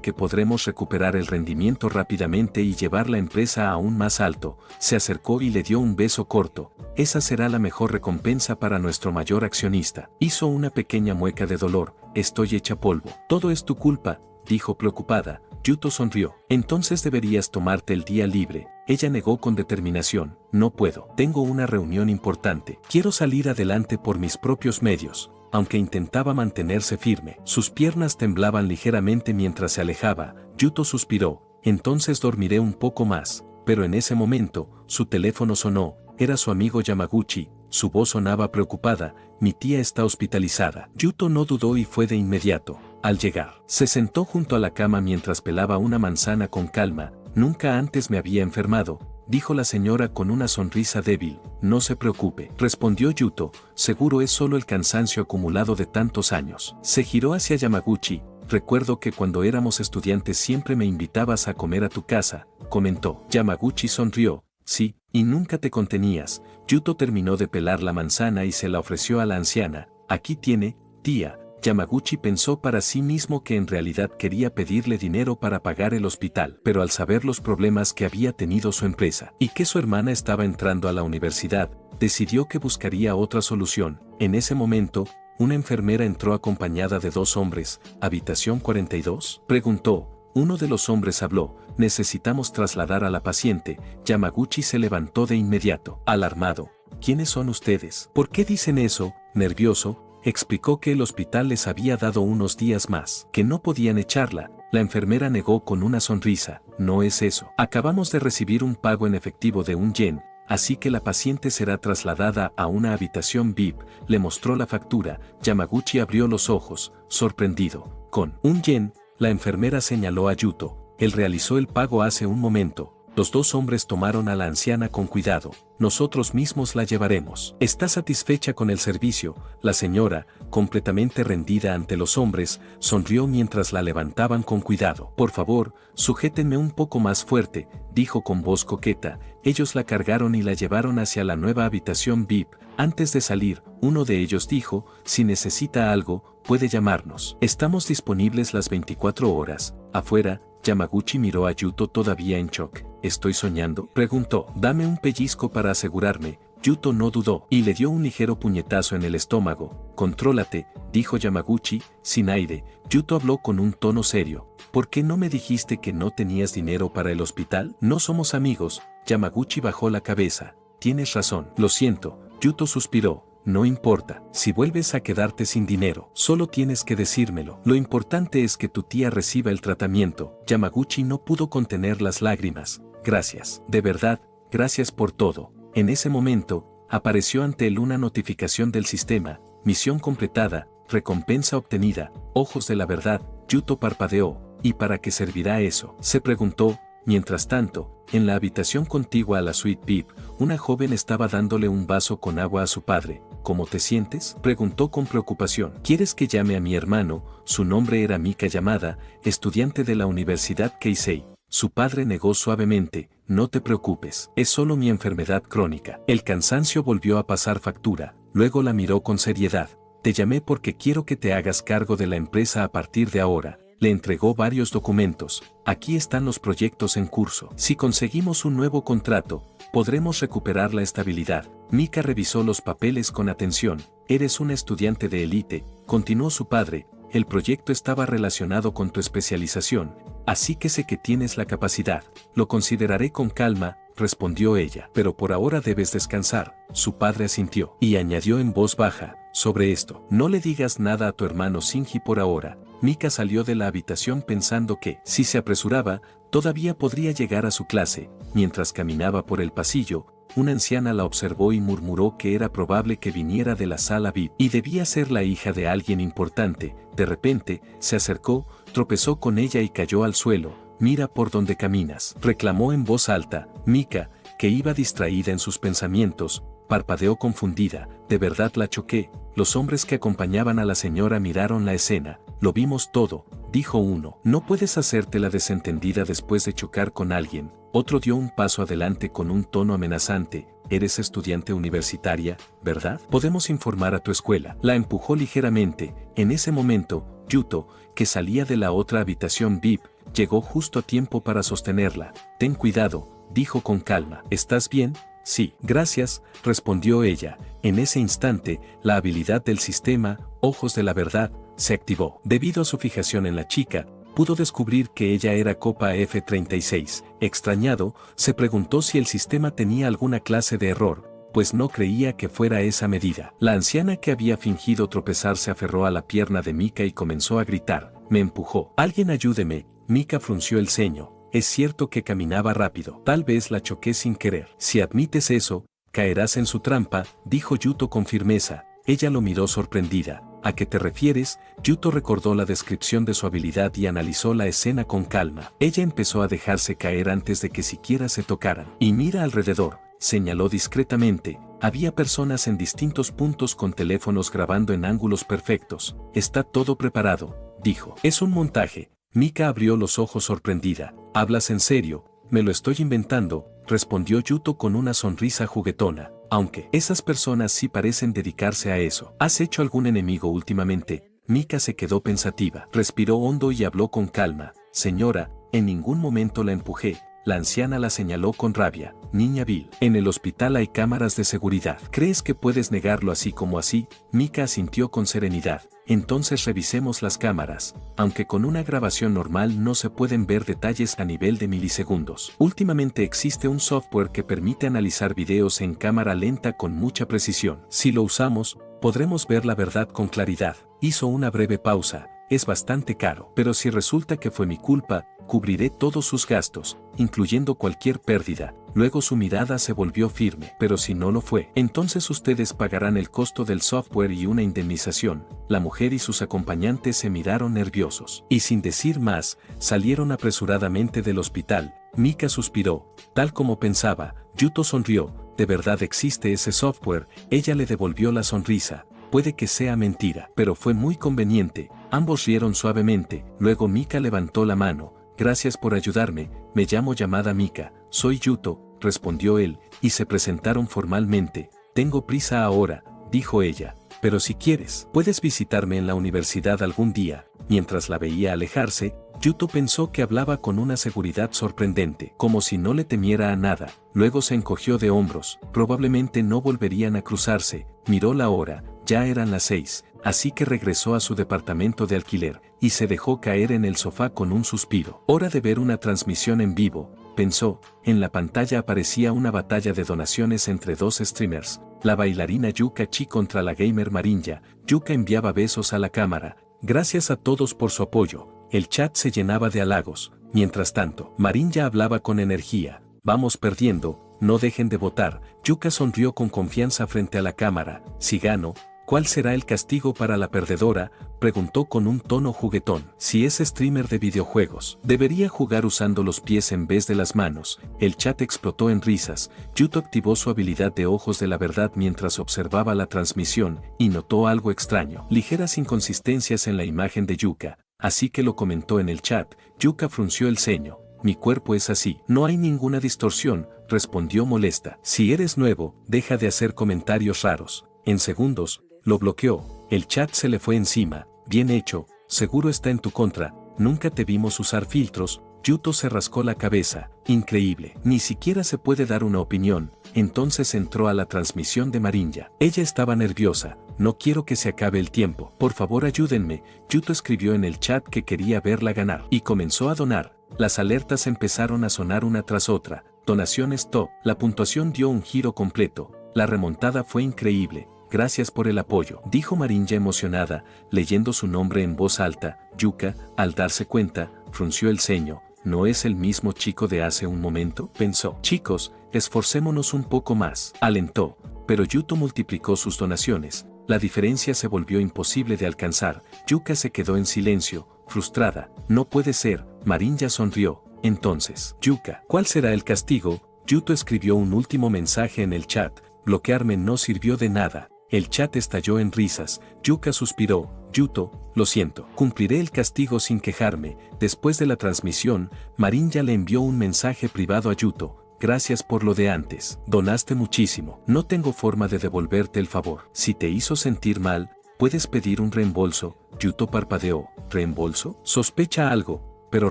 que podremos recuperar el rendimiento rápidamente y llevar la empresa aún más alto. Se acercó y le dio un beso corto. Esa será la mejor recompensa para nuestro mayor accionista. Hizo una pequeña mueca de dolor. Estoy hecha polvo. Todo es tu culpa, dijo preocupada. Yuto sonrió. Entonces deberías tomarte el día libre. Ella negó con determinación. No puedo. Tengo una reunión importante. Quiero salir adelante por mis propios medios. Aunque intentaba mantenerse firme, sus piernas temblaban ligeramente mientras se alejaba. Yuto suspiró. Entonces dormiré un poco más. Pero en ese momento, su teléfono sonó. Era su amigo Yamaguchi. Su voz sonaba preocupada. Mi tía está hospitalizada. Yuto no dudó y fue de inmediato. Al llegar, se sentó junto a la cama mientras pelaba una manzana con calma. Nunca antes me había enfermado, dijo la señora con una sonrisa débil. No se preocupe, respondió Yuto, seguro es solo el cansancio acumulado de tantos años. Se giró hacia Yamaguchi. Recuerdo que cuando éramos estudiantes siempre me invitabas a comer a tu casa, comentó. Yamaguchi sonrió. Sí, y nunca te contenías. Yuto terminó de pelar la manzana y se la ofreció a la anciana. Aquí tiene, tía. Yamaguchi pensó para sí mismo que en realidad quería pedirle dinero para pagar el hospital, pero al saber los problemas que había tenido su empresa y que su hermana estaba entrando a la universidad, decidió que buscaría otra solución. En ese momento, una enfermera entró acompañada de dos hombres. ¿Habitación 42? Preguntó. Uno de los hombres habló. Necesitamos trasladar a la paciente. Yamaguchi se levantó de inmediato, alarmado. ¿Quiénes son ustedes? ¿Por qué dicen eso? Nervioso, explicó que el hospital les había dado unos días más, que no podían echarla. La enfermera negó con una sonrisa. No es eso. Acabamos de recibir un pago en efectivo de 1 yen, así que la paciente será trasladada a una habitación VIP. Le mostró la factura. Yamaguchi abrió los ojos, sorprendido. Con 1 yen, la enfermera señaló a Yuto. Él realizó el pago hace un momento. Los dos hombres tomaron a la anciana con cuidado. Nosotros mismos la llevaremos. ¿Está satisfecha con el servicio? La señora, completamente rendida ante los hombres, sonrió mientras la levantaban con cuidado. Por favor, sujétenme un poco más fuerte, dijo con voz coqueta. Ellos la cargaron y la llevaron hacia la nueva habitación VIP. Antes de salir, uno de ellos dijo, si necesita algo, puede llamarnos. Estamos disponibles las 24 horas. Afuera, Yamaguchi miró a Yuto todavía en shock. ¿Estoy soñando?, preguntó. Dame un pellizco para asegurarme. Yuto no dudó y le dio un ligero puñetazo en el estómago. Contrólate, dijo Yamaguchi, sin aire. Yuto habló con un tono serio. ¿Por qué no me dijiste que no tenías dinero para el hospital? No somos amigos. Yamaguchi bajó la cabeza. Tienes razón. Lo siento. Yuto suspiró. No importa, si vuelves a quedarte sin dinero, solo tienes que decírmelo. Lo importante es que tu tía reciba el tratamiento. Yamaguchi no pudo contener las lágrimas. Gracias. De verdad, gracias por todo. En ese momento, apareció ante él una notificación del sistema. Misión completada, recompensa obtenida, ojos de la verdad. Yuto parpadeó. ¿Y para qué servirá eso?, se preguntó. Mientras tanto, en la habitación contigua a la suite VIP, una joven estaba dándole un vaso con agua a su padre. ¿Cómo te sientes?, preguntó con preocupación. ¿Quieres que llame a mi hermano? Su nombre era Mika Yamada, estudiante de la Universidad Keisei. Su padre negó suavemente. No te preocupes, es solo mi enfermedad crónica. El cansancio volvió a pasar factura. Luego la miró con seriedad. Te llamé porque quiero que te hagas cargo de la empresa a partir de ahora. Le entregó varios documentos. Aquí están los proyectos en curso. Si conseguimos un nuevo contrato, podremos recuperar la estabilidad. Mika revisó los papeles con atención. Eres un estudiante de élite, continuó su padre. El proyecto estaba relacionado con tu especialización, así que sé que tienes la capacidad. Lo consideraré con calma, respondió ella. Pero por ahora debes descansar. Su padre asintió y añadió en voz baja. Sobre esto, no le digas nada a tu hermano Shinji por ahora. Mika salió de la habitación pensando que, si se apresuraba, todavía podría llegar a su clase. Mientras caminaba por el pasillo, una anciana la observó y murmuró que era probable que viniera de la sala VIP y debía ser la hija de alguien importante. De repente, se acercó, tropezó con ella y cayó al suelo. Mira por dónde caminas, reclamó en voz alta. Mika, que iba distraída en sus pensamientos, parpadeó confundida. De verdad la choqué. Los hombres que acompañaban a la señora miraron la escena. Lo vimos todo, dijo uno. No puedes hacerte la desentendida después de chocar con alguien. Otro dio un paso adelante con un tono amenazante. Eres estudiante universitaria, ¿verdad? Podemos informar a tu escuela. La empujó ligeramente. En ese momento, Yuto, que salía de la otra habitación VIP, llegó justo a tiempo para sostenerla. Ten cuidado, dijo con calma. ¿Estás bien? Sí, gracias, respondió ella. En ese instante, la habilidad del sistema, ojos de la verdad, se activó. Debido a su fijación en la chica, pudo descubrir que ella era Copa F-36. Extrañado, se preguntó si el sistema tenía alguna clase de error, pues no creía que fuera esa medida. La anciana que había fingido tropezar se aferró a la pierna de Mika y comenzó a gritar. Me empujó. Alguien ayúdeme. Mika frunció el ceño. Es cierto que caminaba rápido. Tal vez la choqué sin querer. Si admites eso, caerás en su trampa, dijo Yuto con firmeza. Ella lo miró sorprendida. ¿A qué te refieres? Yuto recordó la descripción de su habilidad y analizó la escena con calma. Ella empezó a dejarse caer antes de que siquiera se tocaran. Y mira alrededor, señaló discretamente. Había personas en distintos puntos con teléfonos grabando en ángulos perfectos. Está todo preparado, dijo. Es un montaje. Mika abrió los ojos sorprendida. ¿Hablas en serio? Me lo estoy inventando, respondió Yuto con una sonrisa juguetona. Aunque esas personas sí parecen dedicarse a eso. ¿Has hecho algún enemigo últimamente? Mika se quedó pensativa. Respiró hondo y habló con calma. Señora, en ningún momento la empujé. La anciana la señaló con rabia. Niña Bill, en el hospital hay cámaras de seguridad. ¿Crees que puedes negarlo así como así? Mika asintió con serenidad. Entonces revisemos las cámaras. Aunque con una grabación normal no se pueden ver detalles a nivel de milisegundos. Últimamente existe un software que permite analizar videos en cámara lenta con mucha precisión. Si lo usamos, podremos ver la verdad con claridad. Hizo una breve pausa. Es bastante caro, pero si resulta que fue mi culpa, cubriré todos sus gastos, incluyendo cualquier pérdida. Luego su mirada se volvió firme. Pero si no lo fue, entonces ustedes pagarán el costo del software y una indemnización. La mujer y sus acompañantes se miraron nerviosos. Y sin decir más, salieron apresuradamente del hospital. Mika suspiró. Tal como pensaba, Yuto sonrió. ¿De verdad existe ese software? Ella le devolvió la sonrisa. Puede que sea mentira, pero fue muy conveniente. Ambos rieron suavemente. Luego Mika levantó la mano. Gracias por ayudarme, me llamo llamada Mika, soy Yuto, respondió él, y se presentaron formalmente. Tengo prisa ahora, dijo ella, pero si quieres, puedes visitarme en la universidad algún día. Mientras la veía alejarse, Yuto pensó que hablaba con una seguridad sorprendente, como si no le temiera a nada. Luego se encogió de hombros, probablemente no volverían a cruzarse. Miró la hora, ya eran las 6. Así que regresó a su departamento de alquiler, y se dejó caer en el sofá con un suspiro. Hora de ver una transmisión en vivo, pensó. En la pantalla aparecía una batalla de donaciones entre dos streamers, la bailarina Yuka Chi contra la gamer Marinya. Yuka enviaba besos a la cámara. Gracias a todos por su apoyo. El chat se llenaba de halagos. Mientras tanto, Marinya hablaba con energía. Vamos perdiendo, no dejen de votar. Yuka sonrió con confianza frente a la cámara. Si gano, ¿cuál será el castigo para la perdedora? Preguntó con un tono juguetón. Si es streamer de videojuegos, debería jugar usando los pies en vez de las manos. El chat explotó en risas. Yuto activó su habilidad de ojos de la verdad mientras observaba la transmisión, y notó algo extraño. Ligeras inconsistencias en la imagen de Yuka, así que lo comentó en el chat. Yuka frunció el ceño. Mi cuerpo es así. No hay ninguna distorsión, respondió molesta. Si eres nuevo, deja de hacer comentarios raros. En segundos, lo bloqueó. El chat se le fue encima. Bien hecho, seguro está en tu contra. Nunca te vimos usar filtros. Yuto se rascó la cabeza. Increíble. Ni siquiera se puede dar una opinión. Entonces entró a la transmisión de Marinya. Ella estaba nerviosa. No quiero que se acabe el tiempo. Por favor ayúdenme. Yuto escribió en el chat que quería verla ganar. Y comenzó a donar. Las alertas empezaron a sonar una tras otra. Donaciones top. La puntuación dio un giro completo. La remontada fue increíble. Gracias por el apoyo, dijo Marinya emocionada, leyendo su nombre en voz alta. Yuka, al darse cuenta, frunció el ceño. ¿No es el mismo chico de hace un momento? Pensó. Chicos, esforcémonos un poco más. Alentó, pero Yuto multiplicó sus donaciones. La diferencia se volvió imposible de alcanzar. Yuka se quedó en silencio, frustrada. No puede ser. Marinya sonrió. Entonces, Yuka, ¿cuál será el castigo? Yuto escribió un último mensaje en el chat. Bloquearme no sirvió de nada. El chat estalló en risas. Yuka suspiró. Yuto, lo siento. Cumpliré el castigo sin quejarme. Después de la transmisión, Marinya le envió un mensaje privado a Yuto. Gracias por lo de antes. Donaste muchísimo. No tengo forma de devolverte el favor. Si te hizo sentir mal, puedes pedir un reembolso. Yuto parpadeó. ¿Reembolso? Sospecha algo, pero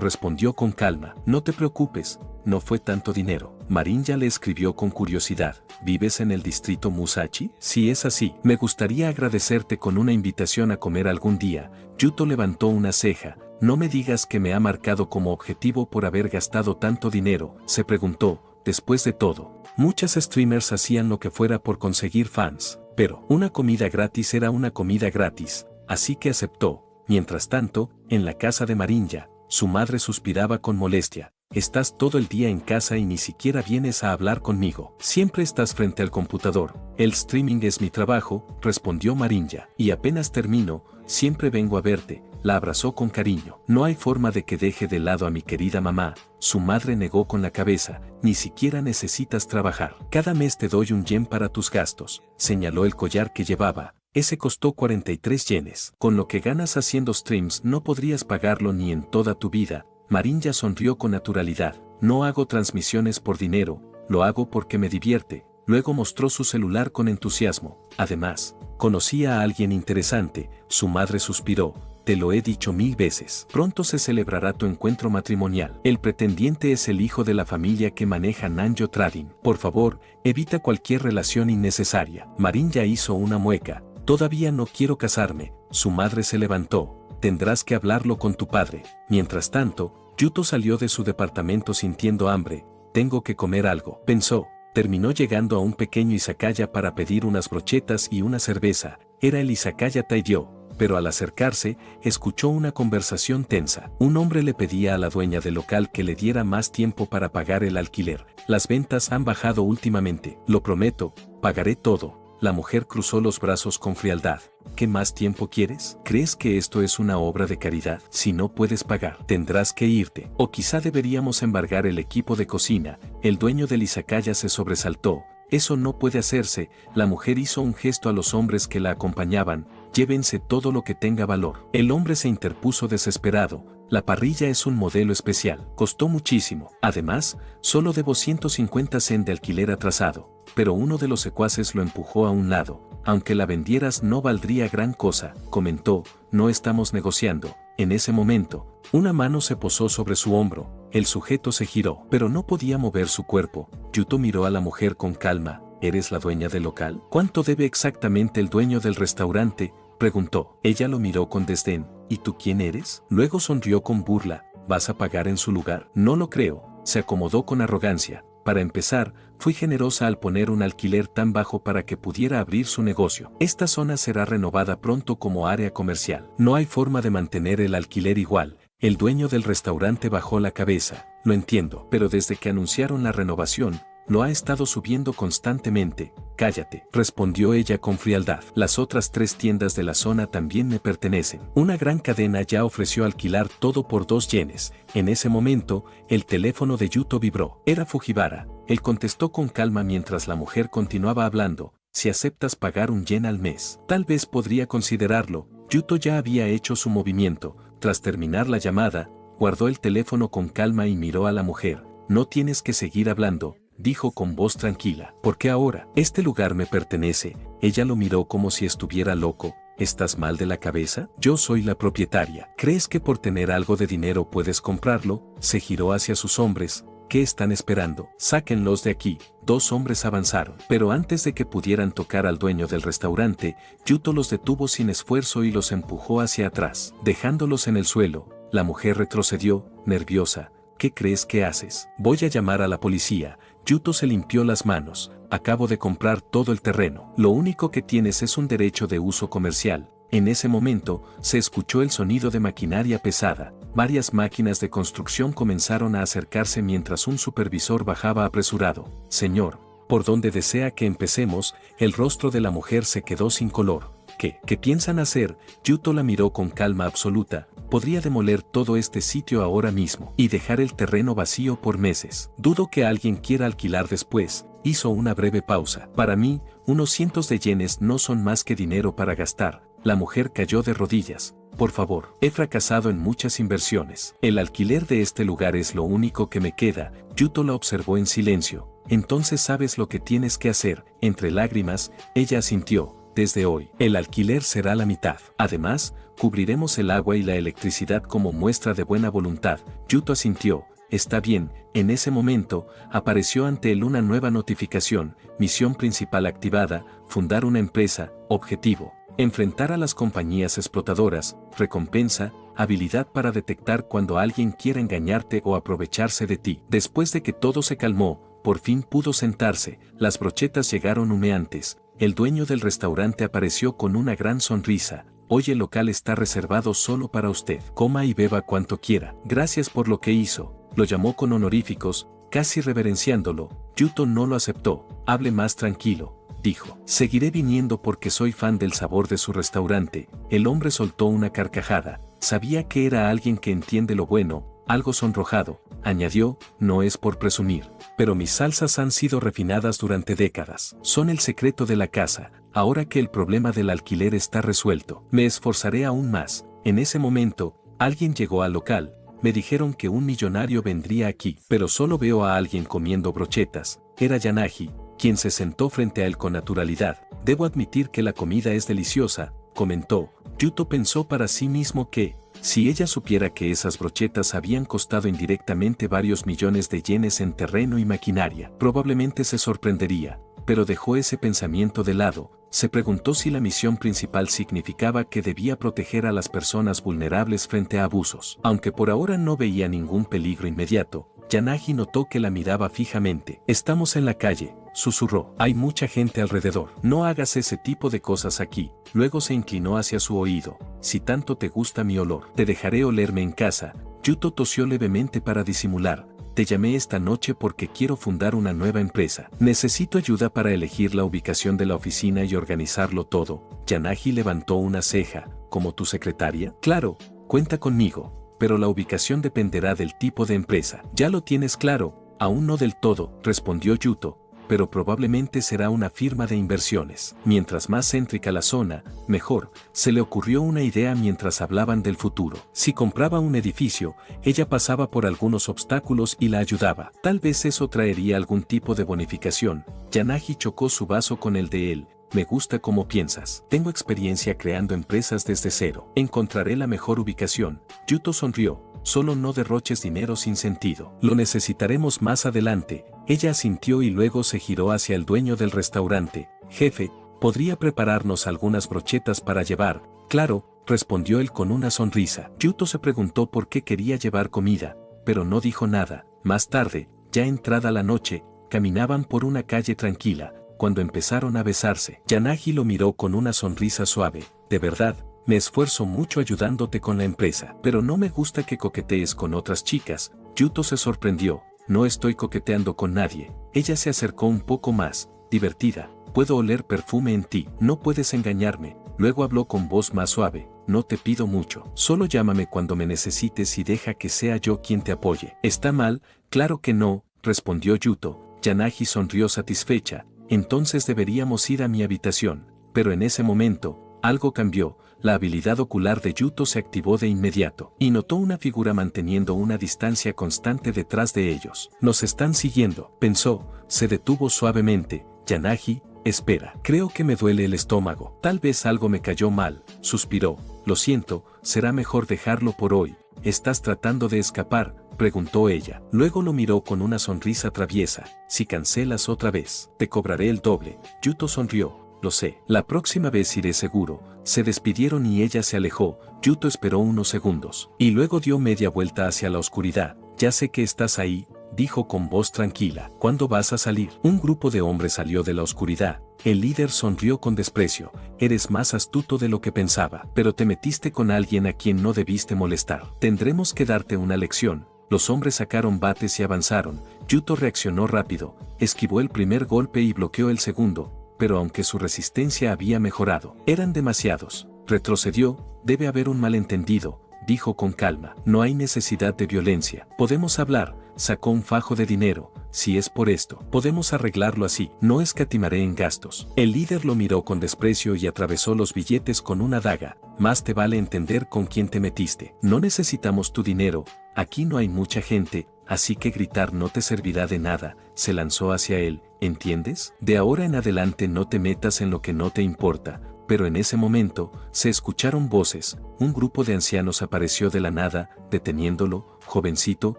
respondió con calma. No te preocupes, no fue tanto dinero. Marinya le escribió con curiosidad. ¿Vives en el distrito Musashi? Si es así, me gustaría agradecerte con una invitación a comer algún día. Yuto levantó una ceja. No me digas que me ha marcado como objetivo por haber gastado tanto dinero, se preguntó. Después de todo, muchas streamers hacían lo que fuera por conseguir fans, pero una comida gratis era una comida gratis, así que aceptó. Mientras tanto, en la casa de Marinya, su madre suspiraba con molestia. Estás todo el día en casa y ni siquiera vienes a hablar conmigo. Siempre estás frente al computador. El streaming es mi trabajo, respondió Marinya. Y apenas termino, siempre vengo a verte. La abrazó con cariño. No hay forma de que deje de lado a mi querida mamá. Su madre negó con la cabeza. Ni siquiera necesitas trabajar. Cada mes te doy un yen para tus gastos. Señaló el collar que llevaba. Ese costó 43 yenes. Con lo que ganas haciendo streams no podrías pagarlo ni en toda tu vida. Marinya sonrió con naturalidad. No hago transmisiones por dinero, lo hago porque me divierte. Luego mostró su celular con entusiasmo. Además, conocía a alguien interesante. Su madre suspiró. Te lo he dicho 1000 veces. Pronto se celebrará tu encuentro matrimonial. El pretendiente es el hijo de la familia que maneja Nanjo Trading. Por favor, evita cualquier relación innecesaria. Marinya hizo una mueca. Todavía no quiero casarme. Su madre se levantó. Tendrás que hablarlo con tu padre. Mientras tanto, Yuto salió de su departamento sintiendo hambre. Tengo que comer algo, pensó. Terminó llegando a un pequeño izakaya para pedir unas brochetas y una cerveza. Era el izakaya Tairyo, pero al acercarse, escuchó una conversación tensa. Un hombre le pedía a la dueña del local que le diera más tiempo para pagar el alquiler. Las ventas han bajado últimamente. Lo prometo, pagaré todo. La mujer cruzó los brazos con frialdad. ¿Qué más tiempo quieres? ¿Crees que esto es una obra de caridad? Si no puedes pagar, tendrás que irte. O quizá deberíamos embargar el equipo de cocina. El dueño del izakaya se sobresaltó. Eso no puede hacerse. La mujer hizo un gesto a los hombres que la acompañaban. Llévense todo lo que tenga valor. El hombre se interpuso desesperado. La parrilla es un modelo especial. Costó muchísimo. Además, solo debo 150 zen de alquiler atrasado. Pero uno de los secuaces lo empujó a un lado. Aunque la vendieras no valdría gran cosa, comentó. No estamos negociando. En ese momento, una mano se posó sobre su hombro. El sujeto se giró, pero no podía mover su cuerpo. Yuto miró a la mujer con calma. ¿Eres la dueña del local? ¿Cuánto debe exactamente el dueño del restaurante?, preguntó. Ella lo miró con desdén. ¿Y tú quién eres? Luego sonrió con burla. ¿Vas a pagar en su lugar? No lo creo. Se acomodó con arrogancia. Para empezar, fui generosa al poner un alquiler tan bajo para que pudiera abrir su negocio. Esta zona será renovada pronto como área comercial. No hay forma de mantener el alquiler igual. El dueño del restaurante bajó la cabeza. Lo entiendo, pero desde que anunciaron la renovación, lo ha estado subiendo constantemente. Cállate, respondió ella con frialdad. Las otras 3 tiendas de la zona también me pertenecen. Una gran cadena ya ofreció alquilar todo por 2 yenes. En ese momento, el teléfono de Yuto vibró. Era Fujiwara. Él contestó con calma mientras la mujer continuaba hablando. Si aceptas pagar 1 yen al mes, tal vez podría considerarlo. Yuto ya había hecho su movimiento. Tras terminar la llamada, guardó el teléfono con calma y miró a la mujer. No tienes que seguir hablando, dijo con voz tranquila. ¿Por qué ahora? Este lugar me pertenece. Ella lo miró como si estuviera loco. ¿Estás mal de la cabeza? Yo soy la propietaria. ¿Crees que por tener algo de dinero puedes comprarlo? Se giró hacia sus hombres. ¿Qué están esperando? Sáquenlos de aquí. 2 hombres avanzaron. Pero antes de que pudieran tocar al dueño del restaurante, Yuto los detuvo sin esfuerzo y los empujó hacia atrás. Dejándolos en el suelo, la mujer retrocedió, nerviosa. ¿Qué crees que haces? Voy a llamar a la policía. Yuto se limpió las manos. Acabo de comprar todo el terreno. Lo único que tienes es un derecho de uso comercial. En ese momento, se escuchó el sonido de maquinaria pesada. Varias máquinas de construcción comenzaron a acercarse mientras un supervisor bajaba apresurado. Señor, ¿por dónde desea que empecemos? El rostro de la mujer se quedó sin color. ¿Qué piensan hacer? Yuto la miró con calma absoluta. Podría demoler todo este sitio ahora mismo y dejar el terreno vacío por meses. Dudo que alguien quiera alquilar después. Hizo una breve pausa. Para mí, unos cientos de yenes no son más que dinero para gastar. La mujer cayó de rodillas. Por favor, he fracasado en muchas inversiones. El alquiler de este lugar es lo único que me queda. Yuto la observó en silencio. Entonces sabes lo que tienes que hacer. Entre lágrimas, ella asintió. Desde hoy, el alquiler será la mitad. Además, cubriremos el agua y la electricidad como muestra de buena voluntad. Yuto asintió. Está bien. En ese momento, apareció ante él una nueva notificación. Misión principal activada. Fundar una empresa. Objetivo. Enfrentar a las compañías explotadoras. Recompensa. Habilidad para detectar cuando alguien quiere engañarte o aprovecharse de ti. Después de que todo se calmó, por fin pudo sentarse. Las brochetas llegaron humeantes. El dueño del restaurante apareció con una gran sonrisa. Hoy el local está reservado solo para usted. Coma y beba cuanto quiera. Gracias por lo que hizo. Lo llamó con honoríficos, casi reverenciándolo. Yuto no lo aceptó. Hable más tranquilo, dijo. Seguiré viniendo porque soy fan del sabor de su restaurante. El hombre soltó una carcajada. Sabía que era alguien que entiende lo bueno. Algo sonrojado, añadió, no es por presumir, pero mis salsas han sido refinadas durante décadas. Son el secreto de la casa. Ahora que el problema del alquiler está resuelto, me esforzaré aún más. En ese momento, alguien llegó al local. Me dijeron que un millonario vendría aquí, pero solo veo a alguien comiendo brochetas. Era Yanagi, quien se sentó frente a él con naturalidad. Debo admitir que la comida es deliciosa, comentó. Yuto pensó para sí mismo que, si ella supiera que esas brochetas habían costado indirectamente varios millones de yenes en terreno y maquinaria, probablemente se sorprendería, pero dejó ese pensamiento de lado. Se preguntó si la misión principal significaba que debía proteger a las personas vulnerables frente a abusos. Aunque por ahora no veía ningún peligro inmediato, Yanagi notó que la miraba fijamente. Estamos en la calle, susurró. Hay mucha gente alrededor. No hagas ese tipo de cosas aquí. Luego se inclinó hacia su oído. Si tanto te gusta mi olor, te dejaré olerme en casa. Yuto tosió levemente para disimular. Te llamé esta noche porque quiero fundar una nueva empresa. Necesito ayuda para elegir la ubicación de la oficina y organizarlo todo. Yanagi levantó una ceja. ¿Como tu secretaria? Claro, cuenta conmigo. Pero la ubicación dependerá del tipo de empresa. Ya lo tienes claro. Aún no del todo, respondió Yuto, pero probablemente será una firma de inversiones. Mientras más céntrica la zona, mejor. Se le ocurrió una idea mientras hablaban del futuro. Si compraba un edificio, ella pasaba por algunos obstáculos y la ayudaba. Tal vez eso traería algún tipo de bonificación. Yanagi chocó su vaso con el de él. Me gusta cómo piensas. Tengo experiencia creando empresas desde cero. Encontraré la mejor ubicación. Yuto sonrió. Solo no derroches dinero sin sentido. Lo necesitaremos más adelante. Ella asintió y luego se giró hacia el dueño del restaurante. Jefe, ¿podría prepararnos algunas brochetas para llevar? Claro, respondió él con una sonrisa. Yuto se preguntó por qué quería llevar comida, pero no dijo nada. Más tarde, ya entrada la noche, caminaban por una calle tranquila. Cuando empezaron a besarse, Yanagi lo miró con una sonrisa suave. De verdad, me esfuerzo mucho ayudándote con la empresa, pero no me gusta que coquetees con otras chicas. Yuto se sorprendió. No estoy coqueteando con nadie. Ella se acercó un poco más, divertida. Puedo oler perfume en ti. No puedes engañarme. Luego habló con voz más suave. No te pido mucho. Solo llámame cuando me necesites y deja que sea yo quien te apoye. ¿Está mal? Claro que no, respondió Yuto. Yanagi sonrió satisfecha. Entonces deberíamos ir a mi habitación. Pero en ese momento, algo cambió. La habilidad ocular de Yuto se activó de inmediato, y notó una figura manteniendo una distancia constante detrás de ellos. Nos están siguiendo, pensó. Se detuvo suavemente. Yanagi, espera. Creo que me duele el estómago. Tal vez algo me cayó mal, suspiró. Lo siento, será mejor dejarlo por hoy. ¿Estás tratando de escapar?, preguntó ella. Luego lo miró con una sonrisa traviesa. Si cancelas otra vez, te cobraré el doble. Yuto sonrió. Lo sé. La próxima vez iré seguro. Se despidieron y ella se alejó. Yuto esperó unos segundos, y luego dio media vuelta hacia la oscuridad. Ya sé que estás ahí, dijo con voz tranquila. ¿Cuándo vas a salir? Un grupo de hombres salió de la oscuridad. El líder sonrió con desprecio. Eres más astuto de lo que pensaba, pero te metiste con alguien a quien no debiste molestar. Tendremos que darte una lección. Los hombres sacaron bates y avanzaron. Yuto reaccionó rápido, esquivó el primer golpe y bloqueó el segundo, pero aunque su resistencia había mejorado, eran demasiados. Retrocedió. Debe haber un malentendido, dijo con calma. No hay necesidad de violencia. Podemos hablar. Sacó un fajo de dinero. si es por esto, podemos arreglarlo así, no escatimaré en gastos. El líder lo miró con desprecio y atravesó los billetes con una daga. Más te vale entender con quién te metiste. No necesitamos tu dinero, aquí no hay mucha gente, así que gritar no te servirá de nada. Se lanzó hacia él, ¿entiendes? De ahora en adelante no te metas en lo que no te importa. Pero en ese momento, se escucharon voces. Un grupo de ancianos apareció de la nada, deteniéndolo. Jovencito,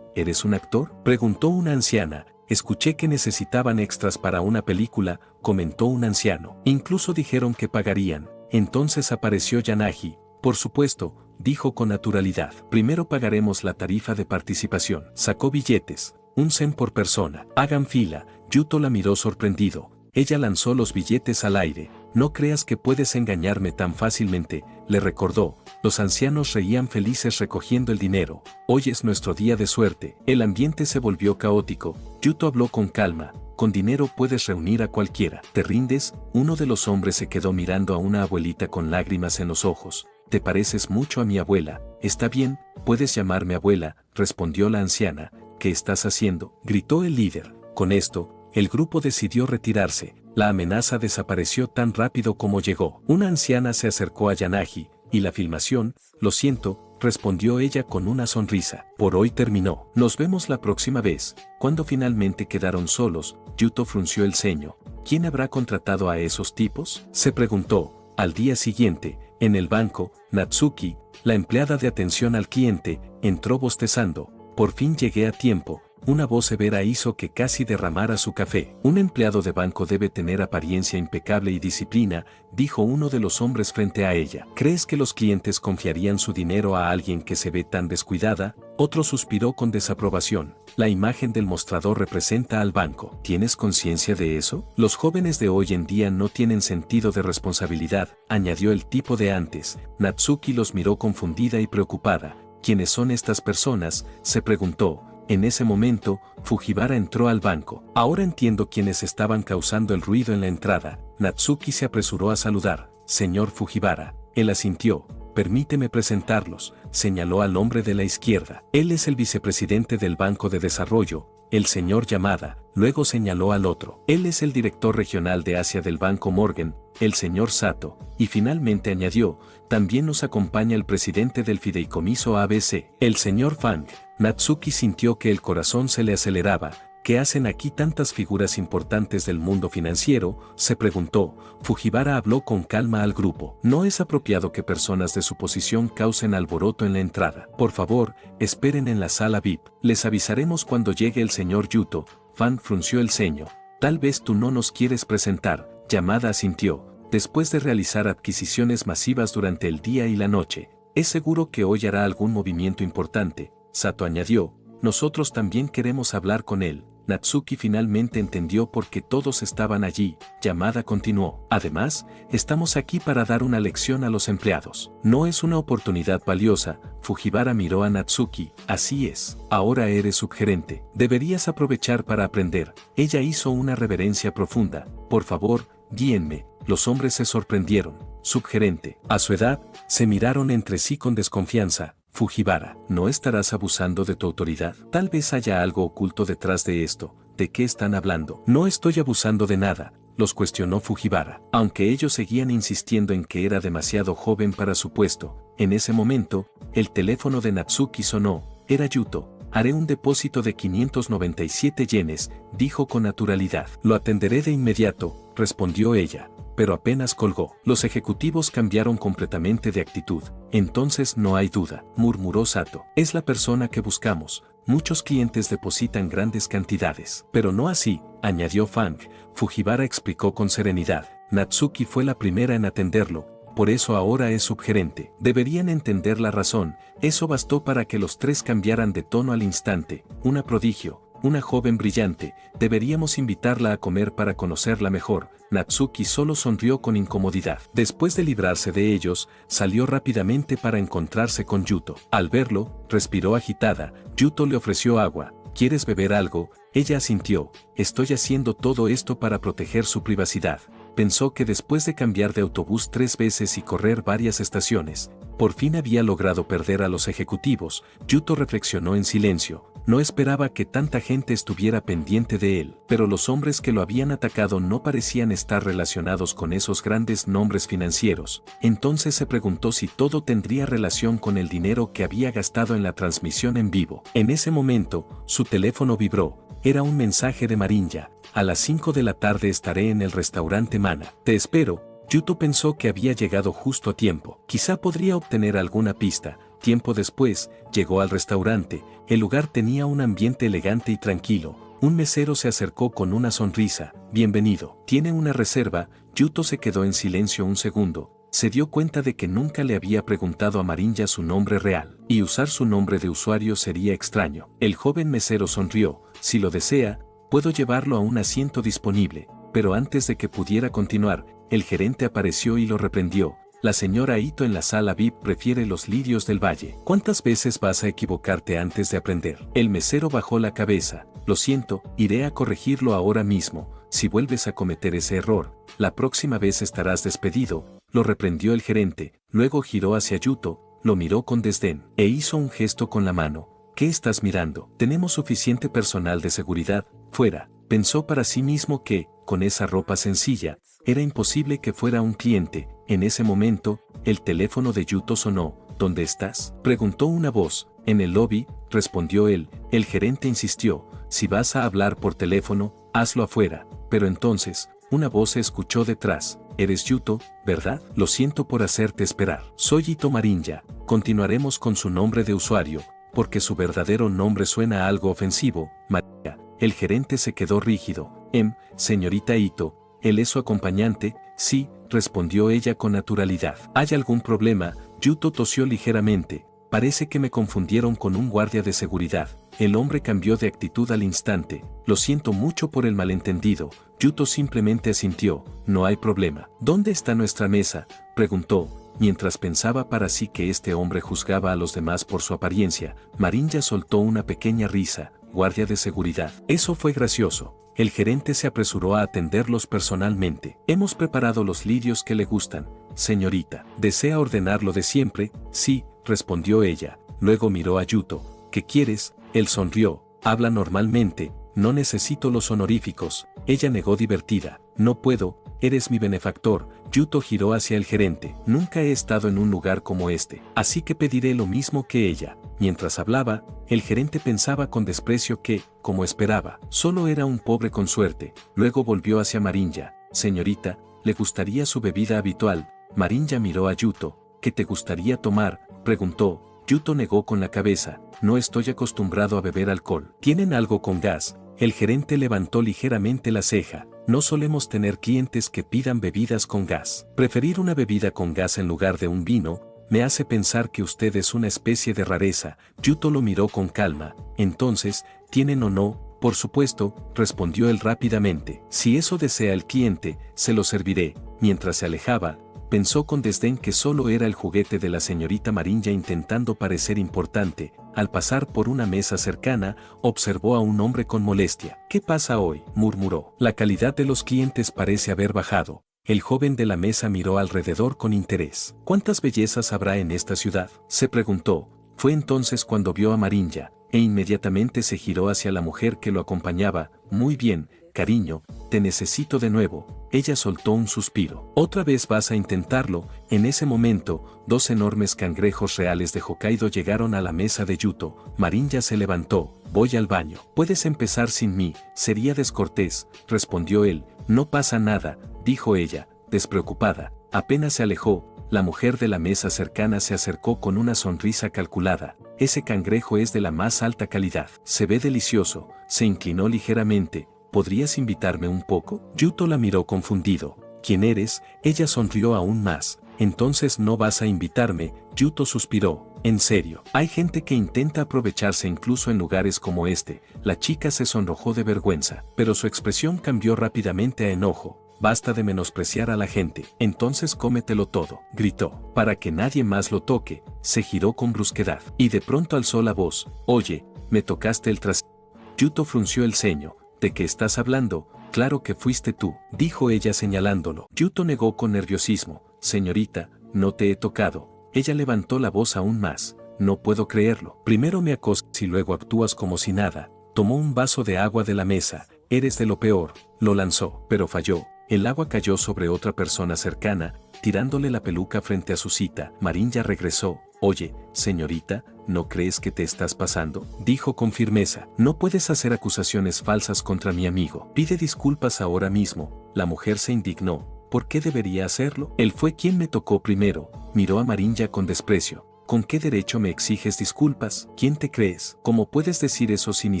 ¿eres un actor?, preguntó una anciana. Escuché que necesitaban extras para una película, comentó un anciano. Incluso dijeron que pagarían. Entonces apareció Yanagi. Por supuesto, dijo con naturalidad. Primero pagaremos la tarifa de participación. Sacó billetes, 1 cent por persona. Hagan fila. Yuto la miró sorprendido. Ella lanzó los billetes al aire. No creas que puedes engañarme tan fácilmente, le recordó. Los ancianos reían felices recogiendo el dinero. Hoy es nuestro día de suerte. El ambiente se volvió caótico. Yuto habló con calma. Con dinero puedes reunir a cualquiera. ¿Te rindes? Uno de los hombres se quedó mirando a una abuelita con lágrimas en los ojos. Te pareces mucho a mi abuela. Está bien, puedes llamarme abuela, respondió la anciana. ¿Qué estás haciendo?, gritó el líder. Con esto, el grupo decidió retirarse. La amenaza desapareció tan rápido como llegó. Una anciana se acercó a Yanagi, y la filmación, lo siento, respondió ella con una sonrisa. Por hoy terminó. Nos vemos la próxima vez. Cuando finalmente quedaron solos, Yuto frunció el ceño. ¿Quién habrá contratado a esos tipos?, se preguntó. Al día siguiente, en el banco, Natsuki, la empleada de atención al cliente, entró bostezando. Por fin llegué a tiempo. Una voz severa hizo que casi derramara su café. Un empleado de banco debe tener apariencia impecable y disciplina, dijo uno de los hombres frente a ella. ¿Crees que los clientes confiarían su dinero a alguien que se ve tan descuidada? Otro suspiró con desaprobación. La imagen del mostrador representa al banco. ¿Tienes conciencia de eso? Los jóvenes de hoy en día no tienen sentido de responsabilidad, añadió el tipo de antes. Natsuki los miró confundida y preocupada. ¿Quiénes son estas personas?, se preguntó. En ese momento, Fujiwara entró al banco. Ahora entiendo quiénes estaban causando el ruido en la entrada. Natsuki se apresuró a saludar. Señor Fujiwara. Él asintió. Permíteme presentarlos, señaló al hombre de la izquierda. Él es el vicepresidente del Banco de Desarrollo, el señor Yamada. Luego señaló al otro. Él es el director regional de Asia del Banco Morgan, el señor Sato. Y finalmente añadió, también nos acompaña el presidente del fideicomiso ABC, el señor Fang. Natsuki sintió que el corazón se le aceleraba. ¿Qué hacen aquí tantas figuras importantes del mundo financiero?, se preguntó. Fujiwara habló con calma al grupo. No es apropiado que personas de su posición causen alboroto en la entrada. Por favor, esperen en la sala VIP. Les avisaremos cuando llegue el señor Yuto. Fan frunció el ceño. Tal vez tú no nos quieres presentar. Yamada asintió. Después de realizar adquisiciones masivas durante el día y la noche, es seguro que hoy hará algún movimiento importante. Sato añadió. Nosotros también queremos hablar con él. Natsuki finalmente entendió por qué todos estaban allí. Yamada continuó. Además, estamos aquí para dar una lección a los empleados. No es una oportunidad valiosa. Fujiwara miró a Natsuki. Así es. Ahora eres subgerente. Deberías aprovechar para aprender. Ella hizo una reverencia profunda. Por favor, guíenme. Los hombres se sorprendieron. Subgerente. A su edad, se miraron entre sí con desconfianza. Fujiwara, ¿no estarás abusando de tu autoridad? Tal vez haya algo oculto detrás de esto. ¿De qué están hablando? No estoy abusando de nada, los cuestionó Fujiwara. Aunque ellos seguían insistiendo en que era demasiado joven para su puesto, en ese momento, el teléfono de Natsuki sonó. Era Yuto. Haré un depósito de 597 yenes, dijo con naturalidad. Lo atenderé de inmediato, respondió ella. Pero apenas colgó. Los ejecutivos cambiaron completamente de actitud. Entonces no hay duda, murmuró Sato. Es la persona que buscamos. Muchos clientes depositan grandes cantidades. Pero no así, añadió Fang. Fujiwara explicó con serenidad. Natsuki fue la primera en atenderlo. Por eso ahora es subgerente. Deberían entender la razón. Eso bastó para que los tres cambiaran de tono al instante. Una prodigio. Una joven brillante, deberíamos invitarla a comer para conocerla mejor. Natsuki solo sonrió con incomodidad. Después de librarse de ellos, salió rápidamente para encontrarse con Yuto. Al verlo, respiró agitada. Yuto le ofreció agua. ¿Quieres beber algo? Ella asintió. Estoy haciendo todo esto para proteger su privacidad. Pensó que después de cambiar de autobús 3 veces y correr varias estaciones, por fin había logrado perder a los ejecutivos. Yuto reflexionó en silencio. No esperaba que tanta gente estuviera pendiente de él, pero los hombres que lo habían atacado no parecían estar relacionados con esos grandes nombres financieros. Entonces se preguntó si todo tendría relación con el dinero que había gastado en la transmisión en vivo. En ese momento, su teléfono vibró. Era un mensaje de Marinya. A las 5 de la tarde estaré en el restaurante Mana. Te espero. Yuto pensó que había llegado justo a tiempo. Quizá podría obtener alguna pista. Tiempo después, llegó al restaurante. El lugar tenía un ambiente elegante y tranquilo. Un mesero se acercó con una sonrisa. Bienvenido. ¿Tiene una reserva? Yuto se quedó en silencio un segundo. Se dio cuenta de que nunca le había preguntado a Marinya su nombre real, y usar su nombre de usuario sería extraño. El joven mesero sonrió. Si lo desea, puedo llevarlo a un asiento disponible. Pero antes de que pudiera continuar, el gerente apareció y lo reprendió. La señora Ito en la sala VIP prefiere los lirios del valle. ¿Cuántas veces vas a equivocarte antes de aprender? El mesero bajó la cabeza. Lo siento, iré a corregirlo ahora mismo. Si vuelves a cometer ese error, la próxima vez estarás despedido, lo reprendió el gerente. Luego giró hacia Yuto, lo miró con desdén, e hizo un gesto con la mano. ¿Qué estás mirando? Tenemos suficiente personal de seguridad, fuera. Pensó para sí mismo que, con esa ropa sencilla, era imposible que fuera un cliente. En ese momento, el teléfono de Yuto sonó. ¿Dónde estás?, preguntó una voz. En el lobby, respondió él. El gerente insistió. Si vas a hablar por teléfono, hazlo afuera. Pero entonces, una voz se escuchó detrás. Eres Yuto, ¿verdad? Lo siento por hacerte esperar. Soy Ito Marinya. Continuaremos con su nombre de usuario, porque su verdadero nombre suena a algo ofensivo, María. El gerente se quedó rígido. Señorita Ito, ¿él es su acompañante? Sí, respondió ella con naturalidad. ¿Hay algún problema? Yuto tosió ligeramente. Parece que me confundieron con un guardia de seguridad. El hombre cambió de actitud al instante. Lo siento mucho por el malentendido. Yuto simplemente asintió. No hay problema. ¿Dónde está nuestra mesa?, preguntó. Mientras pensaba para sí que este hombre juzgaba a los demás por su apariencia, Marinya soltó una pequeña risa. Guardia de seguridad. Eso fue gracioso. El gerente se apresuró a atenderlos personalmente. Hemos preparado los lirios que le gustan, señorita. ¿Desea ordenar lo de siempre? Sí, respondió ella. Luego miró a Yuto. ¿Qué quieres? Él sonrió. Habla normalmente. No necesito los honoríficos. Ella negó divertida. No puedo. Eres mi benefactor. Yuto giró hacia el gerente. Nunca he estado en un lugar como este, así que pediré lo mismo que ella. Mientras hablaba, el gerente pensaba con desprecio que, como esperaba, solo era un pobre con suerte. Luego volvió hacia Marinya. Señorita, ¿le gustaría su bebida habitual? Marinya miró a Yuto. ¿Qué te gustaría tomar?, preguntó. Yuto negó con la cabeza. No estoy acostumbrado a beber alcohol. ¿Tienen algo con gas? El gerente levantó ligeramente la ceja. No solemos tener clientes que pidan bebidas con gas. Preferir una bebida con gas en lugar de un vino me hace pensar que usted es una especie de rareza. Yuto lo miró con calma. Entonces, ¿tienen o no? Por supuesto, respondió él rápidamente. Si eso desea el cliente, se lo serviré. Mientras se alejaba, pensó con desdén que solo era el juguete de la señorita Marinya intentando parecer importante. Al pasar por una mesa cercana, observó a un hombre con molestia. ¿Qué pasa hoy?, murmuró. La calidad de los clientes parece haber bajado. El joven de la mesa miró alrededor con interés. ¿Cuántas bellezas habrá en esta ciudad?, se preguntó. Fue entonces cuando vio a Marinya, e inmediatamente se giró hacia la mujer que lo acompañaba. Muy bien, cariño, te necesito de nuevo. Ella soltó un suspiro. ¿Otra vez vas a intentarlo? En ese momento, 2 enormes cangrejos reales de Hokkaido llegaron a la mesa de Yuto. Marinya se levantó. Voy al baño. Puedes empezar sin mí, sería descortés, respondió él. No pasa nada, dijo ella, despreocupada. Apenas se alejó, la mujer de la mesa cercana se acercó con una sonrisa calculada. Ese cangrejo es de la más alta calidad. Se ve delicioso. Se inclinó ligeramente. ¿Podrías invitarme un poco? Yuto la miró confundido. ¿Quién eres? Ella sonrió aún más. Entonces no vas a invitarme. Yuto suspiró. En serio, hay gente que intenta aprovecharse incluso en lugares como este. La chica se sonrojó de vergüenza, pero su expresión cambió rápidamente a enojo. Basta de menospreciar a la gente, entonces cómetelo todo, gritó. Para que nadie más lo toque, se giró con brusquedad, y de pronto alzó la voz. Oye, me tocaste el trasero. Yuto frunció el ceño. ¿De qué estás hablando? Claro que fuiste tú, dijo ella señalándolo. Yuto negó con nerviosismo. Señorita, no te he tocado. Ella levantó la voz aún más. No puedo creerlo. Primero me acosas y luego actúas como si nada. Tomó un vaso de agua de la mesa. Eres de lo peor. Lo lanzó, pero falló. El agua cayó sobre otra persona cercana, tirándole la peluca frente a su cita. Marinya regresó. Oye, señorita, ¿no crees que te estás pasando? Dijo con firmeza. No puedes hacer acusaciones falsas contra mi amigo. Pide disculpas ahora mismo. La mujer se indignó. ¿Por qué debería hacerlo? Él fue quien me tocó primero. Miró a Marinya con desprecio. ¿Con qué derecho me exiges disculpas? ¿Quién te crees? ¿Cómo puedes decir eso si ni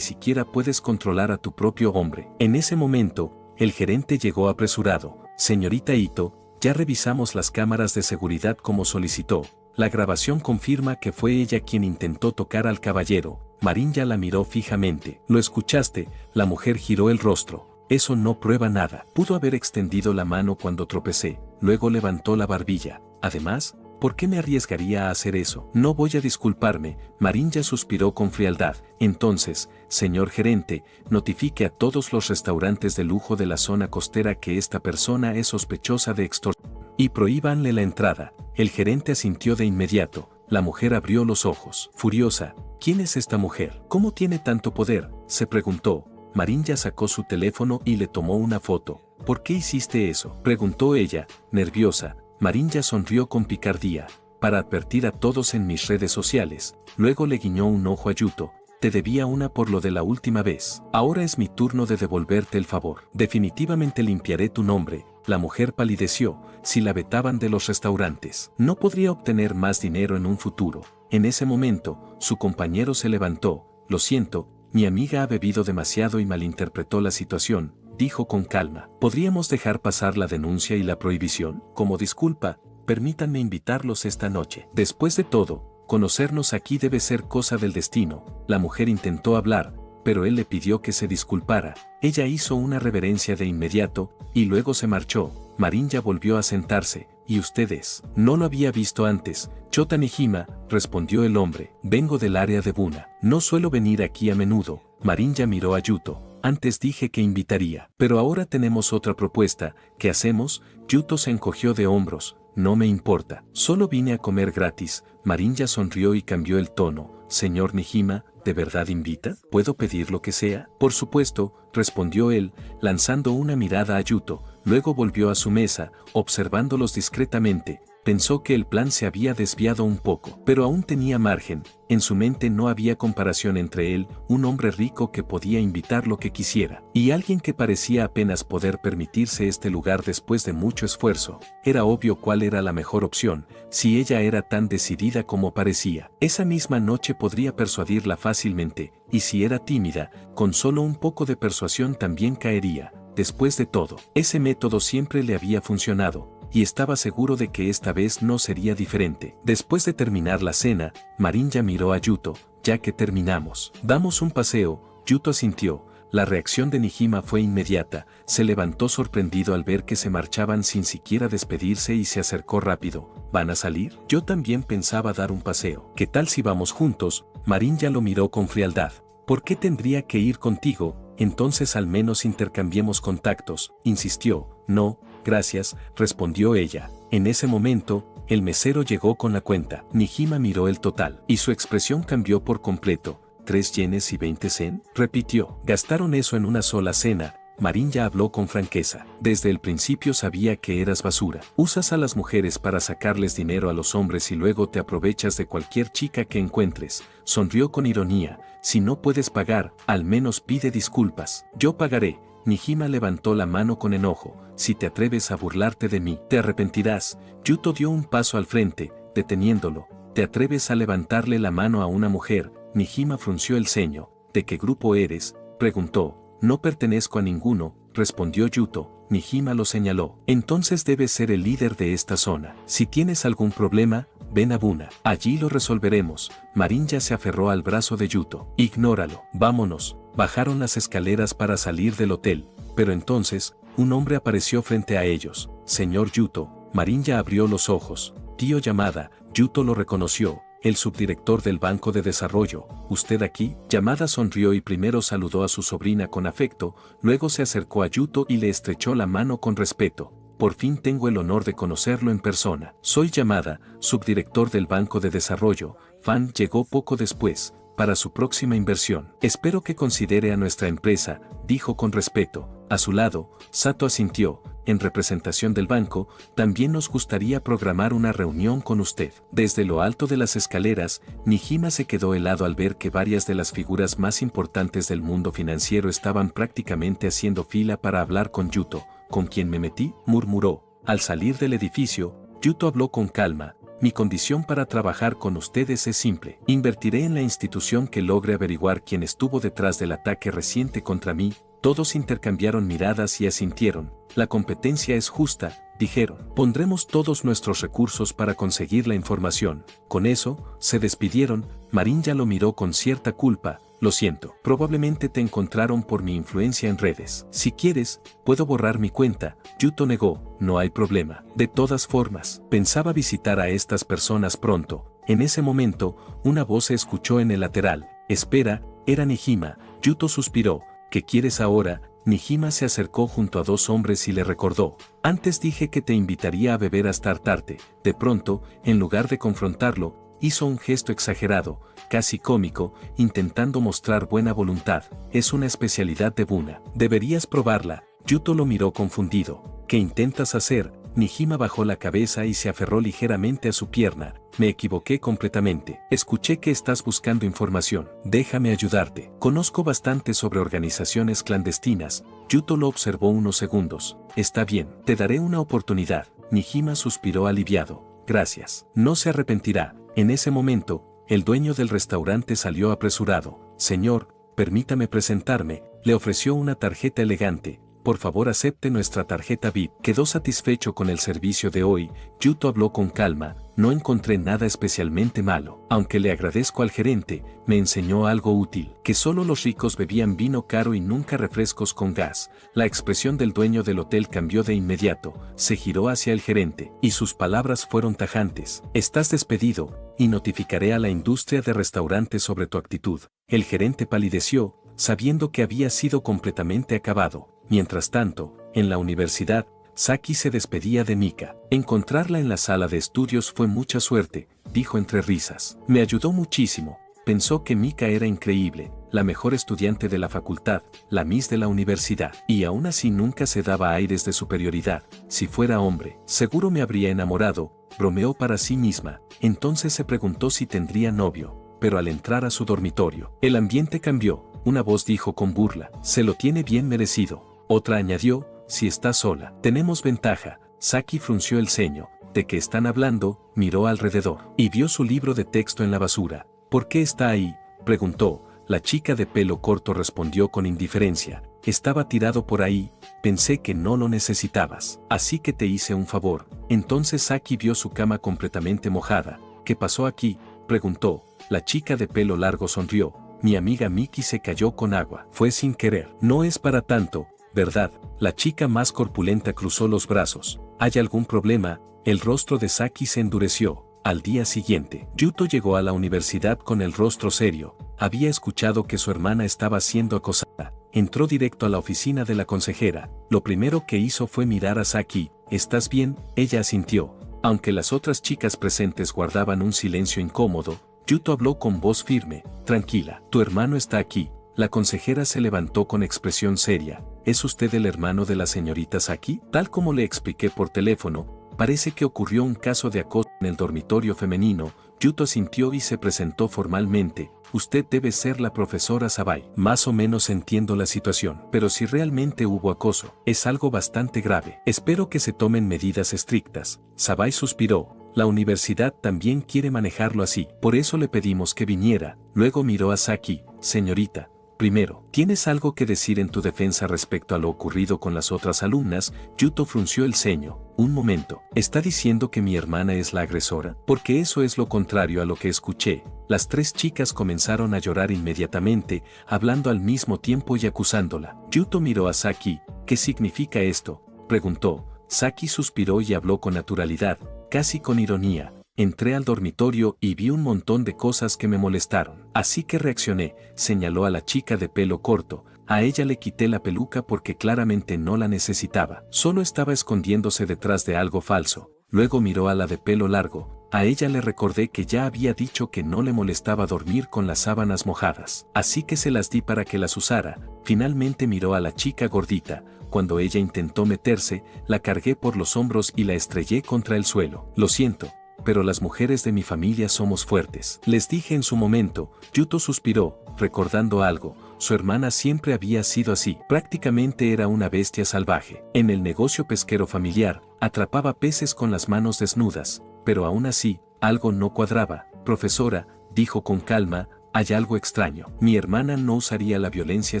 siquiera puedes controlar a tu propio hombre? En ese momento, el gerente llegó apresurado. Señorita Ito, ya revisamos las cámaras de seguridad como solicitó. La grabación confirma que fue ella quien intentó tocar al caballero. Marinya la miró fijamente. ¿Lo escuchaste? La mujer giró el rostro. Eso no prueba nada. Pudo haber extendido la mano cuando tropecé. Luego levantó la barbilla. Además, ¿por qué me arriesgaría a hacer eso? No voy a disculparme. Marinya suspiró con frialdad. Entonces, señor gerente, notifique a todos los restaurantes de lujo de la zona costera que esta persona es sospechosa de extorsión y prohíbanle la entrada. El gerente asintió de inmediato. La mujer abrió los ojos. Furiosa. ¿Quién es esta mujer? ¿Cómo tiene tanto poder? Se preguntó. Marinya sacó su teléfono y le tomó una foto. ¿Por qué hiciste eso? Preguntó ella, nerviosa. Marinya sonrió con picardía. Para advertir a todos en mis redes sociales. Luego le guiñó un ojo a Yuto. Te debía una por lo de la última vez. Ahora es mi turno de devolverte el favor. Definitivamente limpiaré tu nombre. La mujer palideció. Si la vetaban de los restaurantes, no podría obtener más dinero en un futuro. En ese momento, su compañero se levantó. Lo siento, mi amiga ha bebido demasiado y malinterpretó la situación, dijo con calma. ¿Podríamos dejar pasar la denuncia y la prohibición? Como disculpa, permítanme invitarlos esta noche. Después de todo, conocernos aquí debe ser cosa del destino. La mujer intentó hablar, pero él le pidió que se disculpara. Ella hizo una reverencia de inmediato, y luego se marchó. Marinya volvió a sentarse. ¿Y ustedes? No lo había visto antes. Chota Nijima, respondió el hombre. Vengo del área de Buna. No suelo venir aquí a menudo. Marinya miró a Yuto. Antes dije que invitaría. Pero ahora tenemos otra propuesta. ¿Qué hacemos? Yuto se encogió de hombros. No me importa. Solo vine a comer gratis. Marinya sonrió y cambió el tono. Señor Nijima, ¿de verdad invita? ¿Puedo pedir lo que sea? Por supuesto, respondió él, lanzando una mirada a Yuto. Luego volvió a su mesa, observándolos discretamente. Pensó que el plan se había desviado un poco, pero aún tenía margen. En su mente no había comparación entre él, un hombre rico que podía invitar lo que quisiera, y alguien que parecía apenas poder permitirse este lugar después de mucho esfuerzo. Era obvio cuál era la mejor opción, si ella era tan decidida como parecía. Esa misma noche podría persuadirla fácilmente, y si era tímida, con solo un poco de persuasión también caería. Después de todo, ese método siempre le había funcionado, y estaba seguro de que esta vez no sería diferente. Después de terminar la cena, Marinya miró a Yuto. Ya que terminamos, damos un paseo. Yuto asintió. La reacción de Nijima fue inmediata. Se levantó sorprendido al ver que se marchaban sin siquiera despedirse y se acercó rápido. ¿Van a salir? Yo también pensaba dar un paseo. ¿Qué tal si vamos juntos? Marinya lo miró con frialdad. ¿Por qué tendría que ir contigo? Entonces al menos intercambiemos contactos, insistió. No, gracias, respondió ella. En ese momento, el mesero llegó con la cuenta. Nijima miró el total, y su expresión cambió por completo. 3 yenes y 20 zen, repitió. Gastaron eso en una sola cena. Marinya habló con franqueza. Desde el principio sabía que eras basura. Usas a las mujeres para sacarles dinero a los hombres y luego te aprovechas de cualquier chica que encuentres. Sonrió con ironía. Si no puedes pagar, al menos pide disculpas. Yo pagaré. Nijima levantó la mano con enojo. Si te atreves a burlarte de mí, te arrepentirás. Yuto dio un paso al frente, deteniéndolo. ¿Te atreves a levantarle la mano a una mujer? Nijima frunció el ceño. ¿De qué grupo eres?, preguntó. No pertenezco a ninguno, respondió Yuto. Nijima lo señaló. Entonces debes ser el líder de esta zona. Si tienes algún problema, ven a Buna. Allí lo resolveremos. Marinya se aferró al brazo de Yuto. Ignóralo. Vámonos. Bajaron las escaleras para salir del hotel. Pero entonces, un hombre apareció frente a ellos. Señor Yuto. Marinya abrió los ojos. Tío Yamada. Yuto lo reconoció. el subdirector del Banco de Desarrollo, ¿usted aquí? Yamada sonrió y primero saludó a su sobrina con afecto, luego se acercó a Yuto y le estrechó la mano con respeto. Por fin tengo el honor de conocerlo en persona. Soy Yamada, subdirector del Banco de Desarrollo. Fan llegó poco después, para su próxima inversión. Espero que considere a nuestra empresa, dijo con respeto. A su lado, Sato asintió. En representación del banco, también nos gustaría programar una reunión con usted. Desde lo alto de las escaleras, Nijima se quedó helado al ver que varias de las figuras más importantes del mundo financiero estaban prácticamente haciendo fila para hablar con Yuto. ¿Con quién me metí?, murmuró. Al salir del edificio, Yuto habló con calma. Mi condición para trabajar con ustedes es simple. Invertiré en la institución que logre averiguar quién estuvo detrás del ataque reciente contra mí. Todos intercambiaron miradas y asintieron. La competencia es justa, dijeron. Pondremos todos nuestros recursos para conseguir la información. Con eso, se despidieron. Marin ya lo miró con cierta culpa. Lo siento, probablemente te encontraron por mi influencia en redes. Si quieres, puedo borrar mi cuenta. Yuto negó, no hay problema. De todas formas, pensaba visitar a estas personas pronto. En ese momento, una voz se escuchó en el lateral. Espera, era Nijima. Yuto suspiró. ¿Qué quieres ahora? Nijima se acercó junto a dos hombres y le recordó. Antes dije que te invitaría a beber hasta hartarte. De pronto, en lugar de confrontarlo, hizo un gesto exagerado, casi cómico, intentando mostrar buena voluntad. Es una especialidad de Buna. Deberías probarla. Yuto lo miró confundido. ¿Qué intentas hacer? Nijima bajó la cabeza y se aferró ligeramente a su pierna. Me equivoqué completamente. Escuché que estás buscando información. Déjame ayudarte. Conozco bastante sobre organizaciones clandestinas. Yuto lo observó unos segundos. Está bien, te daré una oportunidad. Nijima suspiró aliviado. Gracias. No se arrepentirá. En ese momento, el dueño del restaurante salió apresurado. Señor, permítame presentarme. Le ofreció una tarjeta elegante. Por favor acepte nuestra tarjeta VIP. Quedó satisfecho con el servicio de hoy. Yuto habló con calma. No encontré nada especialmente malo. Aunque le agradezco al gerente, me enseñó algo útil. Que solo los ricos bebían vino caro y nunca refrescos con gas. La expresión del dueño del hotel cambió de inmediato. Se giró hacia el gerente, y sus palabras fueron tajantes. Estás despedido, y notificaré a la industria de restaurantes sobre tu actitud. El gerente palideció, sabiendo que había sido completamente acabado. Mientras tanto, en la universidad, Saki se despedía de Mika. Encontrarla en la sala de estudios fue mucha suerte, dijo entre risas. Me ayudó muchísimo. Pensó que Mika era increíble, la mejor estudiante de la facultad, la Miss de la universidad, y aún así nunca se daba aires de superioridad. Si fuera hombre, seguro me habría enamorado, bromeó para sí misma. Entonces se preguntó si tendría novio, pero al entrar a su dormitorio, el ambiente cambió. Una voz dijo con burla, se lo tiene bien merecido. Otra añadió, si está sola, tenemos ventaja. Saki frunció el ceño. ¿De qué están hablando? Miró alrededor y vio su libro de texto en la basura. ¿Por qué está ahí?, preguntó. La chica de pelo corto respondió con indiferencia. Estaba tirado por ahí, pensé que no lo necesitabas, así que te hice un favor. Entonces Saki vio su cama completamente mojada. ¿Qué pasó aquí?, preguntó. La chica de pelo largo sonrió. Mi amiga Miki se cayó con agua. Fue sin querer. No es para tanto, ¿verdad? La chica más corpulenta cruzó los brazos. ¿Hay algún problema? El rostro de Saki se endureció. Al día siguiente, Yuto llegó a la universidad con el rostro serio. Había escuchado que su hermana estaba siendo acosada. Entró directo a la oficina de la consejera. Lo primero que hizo fue mirar a Saki. ¿Estás bien?, ella asintió. Aunque las otras chicas presentes guardaban un silencio incómodo, Yuto habló con voz firme. Tranquila, tu hermano está aquí. La consejera se levantó con expresión seria. ¿Es usted el hermano de la señorita Saki? Tal como le expliqué por teléfono, parece que ocurrió un caso de acoso en el dormitorio femenino. Yuto asintió y se presentó formalmente. Usted debe ser la profesora Sabai. Más o menos entiendo la situación, pero si realmente hubo acoso, es algo bastante grave. Espero que se tomen medidas estrictas. Sabai suspiró. La universidad también quiere manejarlo así. Por eso le pedimos que viniera. Luego miró a Saki. Señorita, primero, ¿tienes algo que decir en tu defensa respecto a lo ocurrido con las otras alumnas? Yuto frunció el ceño. Un momento, ¿está diciendo que mi hermana es la agresora? Porque eso es lo contrario a lo que escuché. Las tres chicas comenzaron a llorar inmediatamente, hablando al mismo tiempo y acusándola. Yuto miró a Saki. ¿Qué significa esto?, preguntó. Saki suspiró y habló con naturalidad, casi con ironía. entré al dormitorio y vi un montón de cosas que me molestaron. Así que reaccioné, señaló a la chica de pelo corto. A ella le quité la peluca porque claramente no la necesitaba. Solo estaba escondiéndose detrás de algo falso. Luego miró a la de pelo largo. A ella le recordé que ya había dicho que no le molestaba dormir con las sábanas mojadas. Así que se las di para que las usara. Finalmente miró a la chica gordita. Cuando ella intentó meterse, la cargué por los hombros y la estrellé contra el suelo. Lo siento, pero las mujeres de mi familia somos fuertes. Les dije en su momento. Yuto suspiró, recordando algo. Su hermana siempre había sido así. Prácticamente era una bestia salvaje. En el negocio pesquero familiar, atrapaba peces con las manos desnudas. Pero aún así, algo no cuadraba. Profesora, dijo con calma, hay algo extraño. Mi hermana no usaría la violencia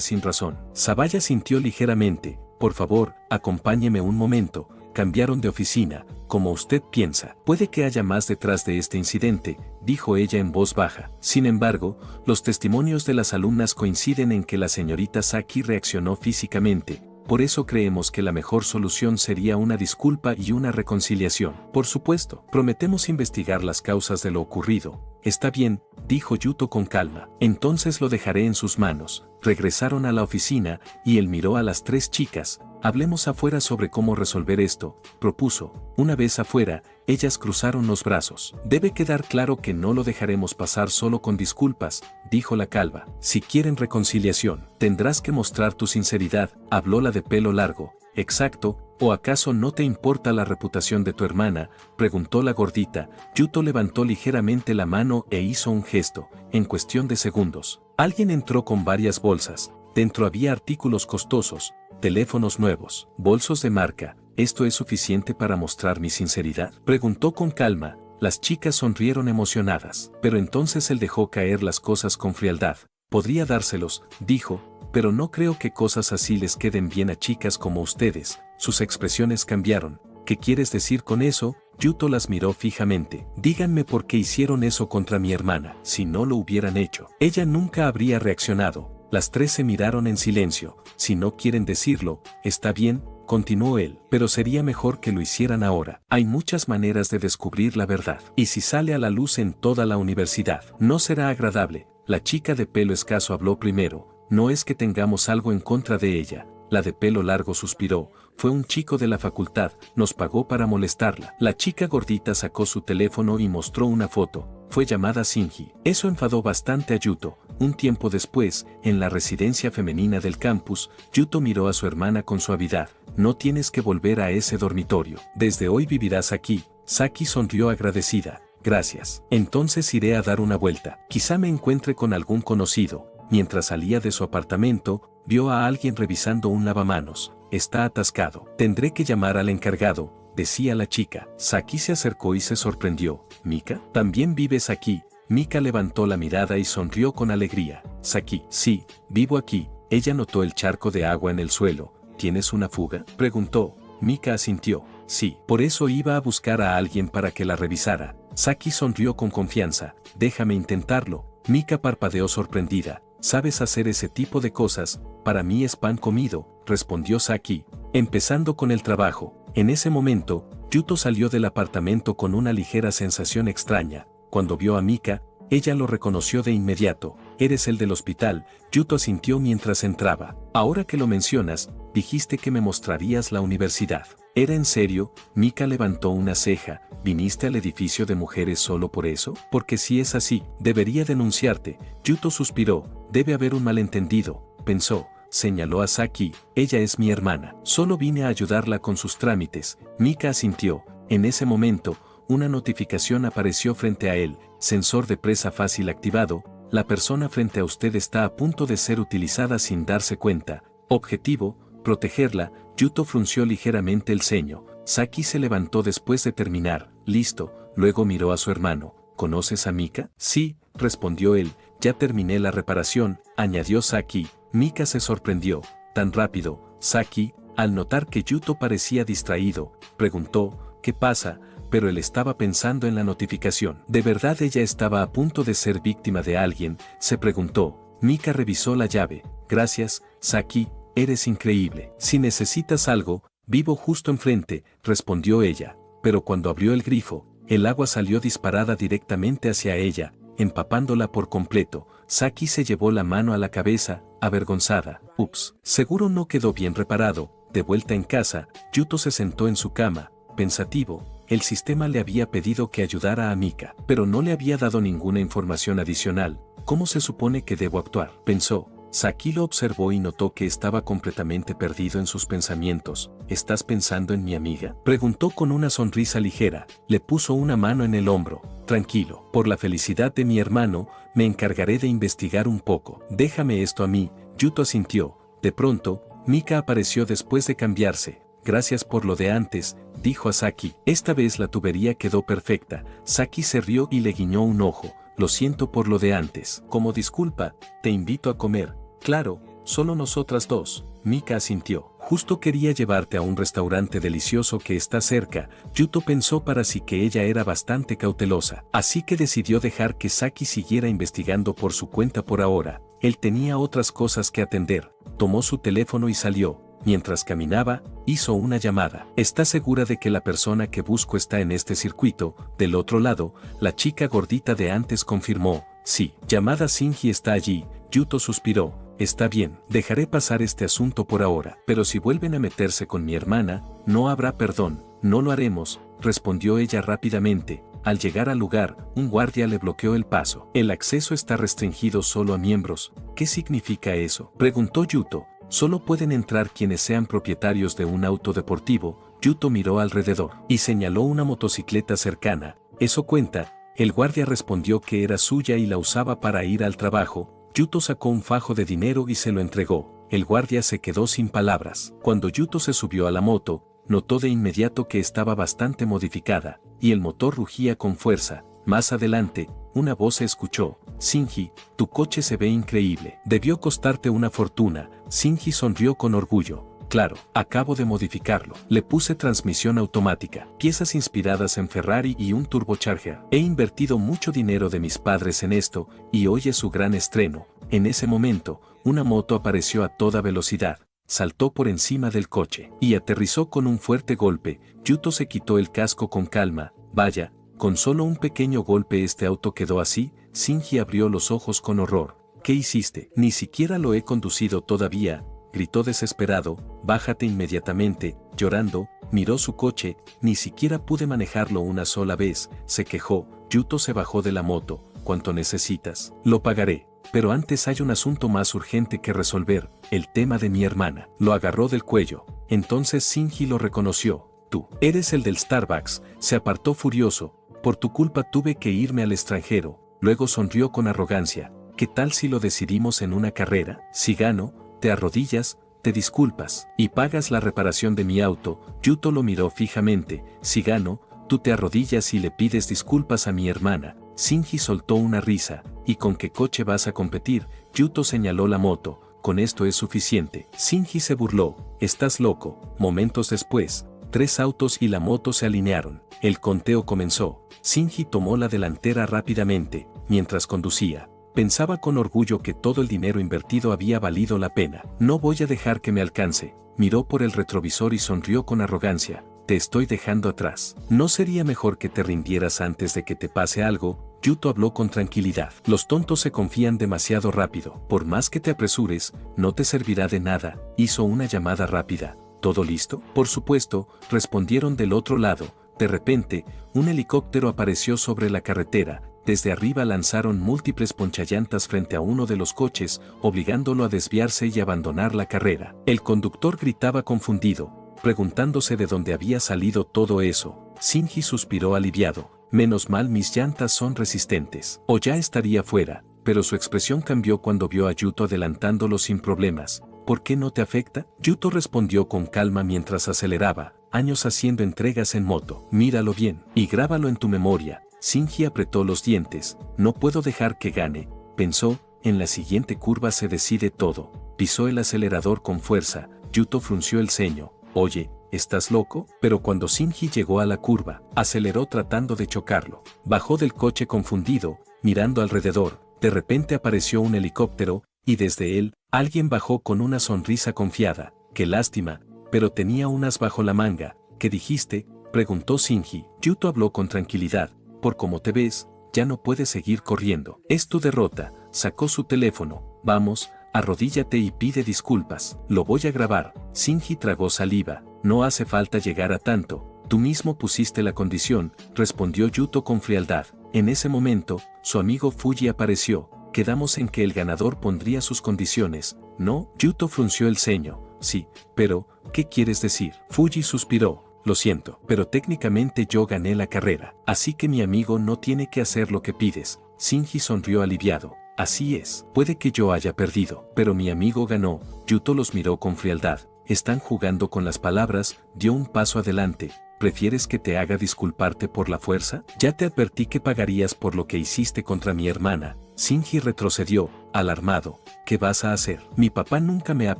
sin razón. Sabaya sintió ligeramente. Por favor, acompáñeme un momento. Cambiaron de oficina, como usted piensa. Puede que haya más detrás de este incidente, dijo ella en voz baja. Sin embargo, los testimonios de las alumnas coinciden en que la señorita Saki reaccionó físicamente. Por eso creemos que la mejor solución sería una disculpa y una reconciliación. Por supuesto, prometemos investigar las causas de lo ocurrido. Está bien, dijo Yuto con calma. Entonces lo dejaré en sus manos. Regresaron a la oficina y él miró a las tres chicas. Hablemos afuera sobre cómo resolver esto, propuso. Una vez afuera, ellas cruzaron los brazos. Debe quedar claro que no lo dejaremos pasar solo con disculpas, dijo la calva. Si quieren reconciliación, tendrás que mostrar tu sinceridad, habló la de pelo largo. Exacto, ¿o acaso no te importa la reputación de tu hermana?, preguntó la gordita. Yuto levantó ligeramente la mano e hizo un gesto. En cuestión de segundos, alguien entró con varias bolsas. Dentro había artículos costosos, teléfonos nuevos, bolsos de marca. ¿Esto es suficiente para mostrar mi sinceridad?, preguntó con calma. Las chicas sonrieron emocionadas, pero entonces él dejó caer las cosas con frialdad. Podría dárselos, dijo, pero no creo que cosas así les queden bien a chicas como ustedes. Sus expresiones cambiaron. ¿Qué quieres decir con eso? Yuto las miró fijamente. Díganme por qué hicieron eso contra mi hermana. Si no lo hubieran hecho, ella nunca habría reaccionado. Las tres se miraron en silencio. Si no quieren decirlo, está bien, continuó él, pero sería mejor que lo hicieran ahora. Hay muchas maneras de descubrir la verdad. Y si sale a la luz en toda la universidad, no será agradable. La chica de pelo escaso habló primero. No es que tengamos algo en contra de ella. La de pelo largo suspiró. Fue un chico de la facultad, nos pagó para molestarla. La chica gordita sacó su teléfono y mostró una foto. Fue llamada Shinji. Eso enfadó bastante a Yuto. Un tiempo después, en la residencia femenina del campus, Yuto miró a su hermana con suavidad. No tienes que volver a ese dormitorio. Desde hoy vivirás aquí. Saki sonrió agradecida. Gracias. Entonces iré a dar una vuelta. Quizá me encuentre con algún conocido. Mientras salía de su apartamento, vio a alguien revisando un lavamanos. Está atascado. Tendré que llamar al encargado, decía la chica. Saki se acercó y se sorprendió. ¿Mika? ¿También vives aquí? Mika levantó la mirada y sonrió con alegría. Saki, sí, vivo aquí. Ella notó el charco de agua en el suelo. ¿Tienes una fuga?, preguntó. Mika asintió. Sí, por eso iba a buscar a alguien para que la revisara. Saki sonrió con confianza. Déjame intentarlo. Mika parpadeó sorprendida. ¿Sabes hacer ese tipo de cosas? Para mí es pan comido, respondió Saki, empezando con el trabajo. En ese momento, Yuto salió del apartamento con una ligera sensación extraña. Cuando vio a Mika, ella lo reconoció de inmediato. Eres el del hospital, Yuto asintió mientras entraba. Ahora que lo mencionas, dijiste que me mostrarías la universidad. ¿Era en serio? Mika levantó una ceja. ¿Viniste al edificio de mujeres solo por eso? Porque si es así, debería denunciarte. Yuto suspiró. Debe haber un malentendido, pensó. Señaló a Saki. Ella es mi hermana. Solo vine a ayudarla con sus trámites. Mika asintió. En ese momento, una notificación apareció frente a él. Sensor de presa fácil activado. La persona frente a usted está a punto de ser utilizada sin darse cuenta. Objetivo: protegerla. Yuto frunció ligeramente el ceño. Saki se levantó después de terminar. Listo. Luego miró a su hermano. ¿Conoces a Mika? Sí, respondió él. Ya terminé la reparación, añadió Saki. Mika se sorprendió. ¿Tan rápido? Saki, al notar que Yuto parecía distraído, preguntó, ¿qué pasa? Pero él estaba pensando en la notificación. ¿De verdad ella estaba a punto de ser víctima de alguien?, se preguntó. Mika revisó la llave. Gracias, Saki, eres increíble. Si necesitas algo, vivo justo enfrente, respondió ella. Pero cuando abrió el grifo, el agua salió disparada directamente hacia ella, empapándola por completo. Saki se llevó la mano a la cabeza, avergonzada. Ups, seguro no quedó bien reparado. De vuelta en casa, Yuto se sentó en su cama, pensativo. El sistema le había pedido que ayudara a Mika, pero no le había dado ninguna información adicional. ¿Cómo se supone que debo actuar?, pensó. Saki lo observó y notó que estaba completamente perdido en sus pensamientos. ¿Estás pensando en mi amiga?, preguntó con una sonrisa ligera. Le puso una mano en el hombro. Tranquilo, por la felicidad de mi hermano, me encargaré de investigar un poco. Déjame esto a mí. Yuto asintió. De pronto, Mika apareció después de cambiarse. Gracias por lo de antes, dijo a Saki. Esta vez la tubería quedó perfecta. Saki se rió y le guiñó un ojo. Lo siento por lo de antes. Como disculpa, te invito a comer. Claro, solo nosotras dos. Mika asintió. Justo quería llevarte a un restaurante delicioso que está cerca. Yuto pensó para sí que ella era bastante cautelosa, así que decidió dejar que Saki siguiera investigando por su cuenta por ahora. Él tenía otras cosas que atender. Tomó su teléfono y salió. Mientras caminaba, hizo una llamada. ¿Estás segura de que la persona que busco está en este circuito? Del otro lado, la chica gordita de antes confirmó. Sí. Llamada Shinji está allí. Yuto suspiró. Está bien, dejaré pasar este asunto por ahora. Pero si vuelven a meterse con mi hermana, no habrá perdón. No lo haremos, respondió ella rápidamente. Al llegar al lugar, un guardia le bloqueó el paso. El acceso está restringido solo a miembros. ¿Qué significa eso?, preguntó Yuto. Solo pueden entrar quienes sean propietarios de un auto deportivo. Yuto miró alrededor y señaló una motocicleta cercana. ¿Eso cuenta? El guardia respondió que era suya y la usaba para ir al trabajo. Yuto sacó un fajo de dinero y se lo entregó. El guardia se quedó sin palabras. Cuando Yuto se subió a la moto, notó de inmediato que estaba bastante modificada, y el motor rugía con fuerza. Más adelante, una voz se escuchó. Shinji, tu coche se ve increíble. Debió costarte una fortuna. Shinji sonrió con orgullo. Claro, acabo de modificarlo. Le puse transmisión automática, piezas inspiradas en Ferrari y un turbocharger. He invertido mucho dinero de mis padres en esto, y hoy es su gran estreno. En ese momento, una moto apareció a toda velocidad. Saltó por encima del coche y aterrizó con un fuerte golpe. Yuto se quitó el casco con calma. Vaya, con solo un pequeño golpe este auto quedó así. Shinji abrió los ojos con horror. ¿Qué hiciste? Ni siquiera lo he conducido todavía, gritó desesperado. Bájate inmediatamente. Llorando, miró su coche. Ni siquiera pude manejarlo una sola vez, se quejó. Yuto se bajó de la moto. ¿Cuánto necesitas? Lo pagaré. Pero antes hay un asunto más urgente que resolver, el tema de mi hermana. Lo agarró del cuello. Entonces Shinji lo reconoció. Tú, eres el del Starbucks. Se apartó furioso. Por tu culpa tuve que irme al extranjero. Luego sonrió con arrogancia. ¿Qué tal si lo decidimos en una carrera? Si gano, te arrodillas, te disculpas, y pagas la reparación de mi auto. Yuto lo miró fijamente. Si gano, tú te arrodillas y le pides disculpas a mi hermana. Shinji soltó una risa. ¿Y con qué coche vas a competir? Yuto señaló la moto. Con esto es suficiente. Shinji se burló. Estás loco. Momentos después, 3 autos y la moto se alinearon. El conteo comenzó. Shinji tomó la delantera rápidamente, mientras conducía. Pensaba con orgullo que todo el dinero invertido había valido la pena. No voy a dejar que me alcance. Miró por el retrovisor y sonrió con arrogancia. Te estoy dejando atrás. ¿No sería mejor que te rindieras antes de que te pase algo? Yuto habló con tranquilidad. Los tontos se confían demasiado rápido. Por más que te apresures, no te servirá de nada. Hizo una llamada rápida. ¿Todo listo? Por supuesto, respondieron del otro lado. De repente, un helicóptero apareció sobre la carretera. Desde arriba lanzaron múltiples ponchallantas frente a uno de los coches, obligándolo a desviarse y abandonar la carrera. El conductor gritaba confundido, preguntándose de dónde había salido todo eso. Shinji suspiró aliviado. Menos mal mis llantas son resistentes. O ya estaría fuera, pero su expresión cambió cuando vio a Yuto adelantándolo sin problemas. ¿Por qué no te afecta? Yuto respondió con calma mientras aceleraba. Años haciendo entregas en moto. Míralo bien y grábalo en tu memoria. Shinji apretó los dientes. No puedo dejar que gane, pensó. En la siguiente curva se decide todo. Pisó el acelerador con fuerza. Yuto frunció el ceño. Oye, ¿estás loco? Pero cuando Shinji llegó a la curva, aceleró tratando de chocarlo. Bajó del coche confundido, mirando alrededor. De repente apareció un helicóptero, y desde él, alguien bajó con una sonrisa confiada. Qué lástima, pero tenía unas bajo la manga. ¿Qué dijiste? Preguntó Shinji. Yuto habló con tranquilidad. Por cómo te ves, ya no puedes seguir corriendo. Es tu derrota. Sacó su teléfono. Vamos, arrodíllate y pide disculpas. Lo voy a grabar. Shinji tragó saliva. No hace falta llegar a tanto. Tú mismo pusiste la condición, respondió Yuto con frialdad. En ese momento, su amigo Fuji apareció. Quedamos en que el ganador pondría sus condiciones, ¿no? Yuto frunció el ceño. Sí, pero, ¿qué quieres decir? Fuji suspiró. Lo siento, pero técnicamente yo gané la carrera, así que mi amigo no tiene que hacer lo que pides. Shinji sonrió aliviado. Así es, puede que yo haya perdido, pero mi amigo ganó. Yuto los miró con frialdad. Están jugando con las palabras, dio un paso adelante. ¿Prefieres que te haga disculparte por la fuerza? Ya te advertí que pagarías por lo que hiciste contra mi hermana. Shinji retrocedió, alarmado. ¿Qué vas a hacer? Mi papá nunca me ha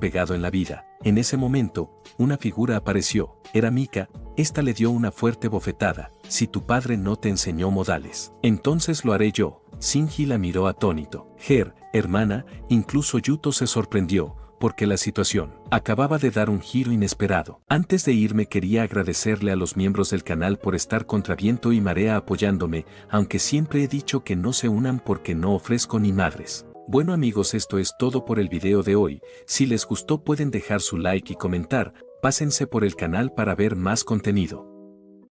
pegado en la vida. En ese momento, una figura apareció. Era Mika. Esta le dio una fuerte bofetada. Si tu padre no te enseñó modales, entonces lo haré yo. Shinji la miró atónito. Hermana, incluso Yuto se sorprendió, porque la situación acababa de dar un giro inesperado. Antes de irme quería agradecerle a los miembros del canal por estar contra viento y marea apoyándome, aunque siempre he dicho que no se unan porque no ofrezco ni madres. Bueno amigos, esto es todo por el video de hoy. Si les gustó pueden dejar su like y comentar. Pásense por el canal para ver más contenido.